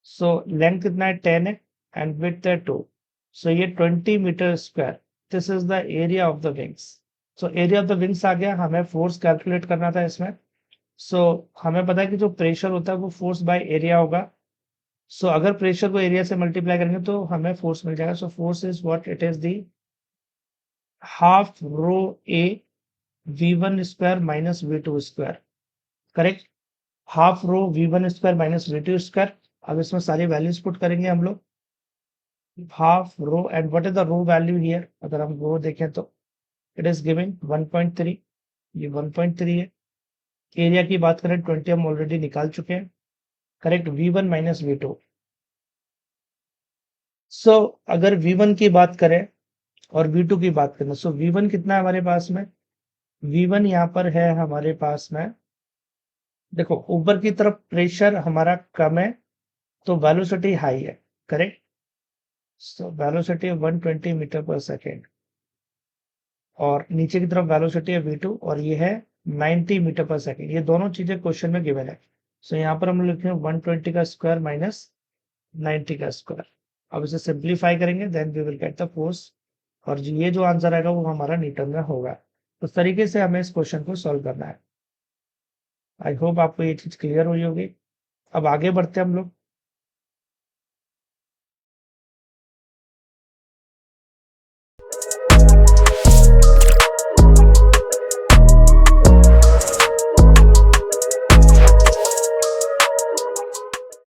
S1: So length कितना है 10 है एंड विड्थ है 2, सो ये 20 metre square. This is the area of the wings. So area of the wings आ गया, हमें फोर्स कैलकुलेट करना था इसमें। सो हमें पता है कि जो प्रेशर होता है वो फोर्स बाय एरिया होगा। सो अगर प्रेशर को एरिया से मल्टीप्लाई करेंगे तो हमें फोर्स मिल जाएगा। So force is what it is the half rho A V1 square minus V2 square. Correct. Half rho V1 square minus V2 square. अब इसमें सारी वैल्यूज पुट करेंगे हम लोग। Half rho and what is the rho value here, अगर हम रो देखें तो इट इज गिविंग 1.3, ये 1.3 है। एरिया की बात करें 20 हम ऑलरेडी निकाल चुके हैं। करेक्ट। V1 minus V2। सो अगर V1 की बात करें और V2 की बात करें, सो V1 कितना है हमारे पास में, V1 यहाँ पर है हमारे पास में, देखो ऊपर की तरफ प्रेशर हमारा कम है तो वेलोसिटी हाई है। करेक्ट। सो वेलोसिटी 120 मीटर पर सेकेंड, और नीचे की तरफ वेलोसिटी है V2 और ये है 90 मीटर पर सेकेंड। ये दोनों चीजें क्वेश्चन में गिवन है। सो यहाँ पर हम लिखेंगे 120 का स्क्वायर माइनस 90 का स्क्वायर। अब इसे सिंप्लीफाई करेंगे then we will get the force, और ये जो आंसर आएगा वो हमारा न्यूटन में होगा। तो इस तरीके से हमें इस क्वेश्चन को सॉल्व करना है। आई होप आपको ये चीज क्लियर हुई होगी। अब आगे बढ़ते हैं हम लोग।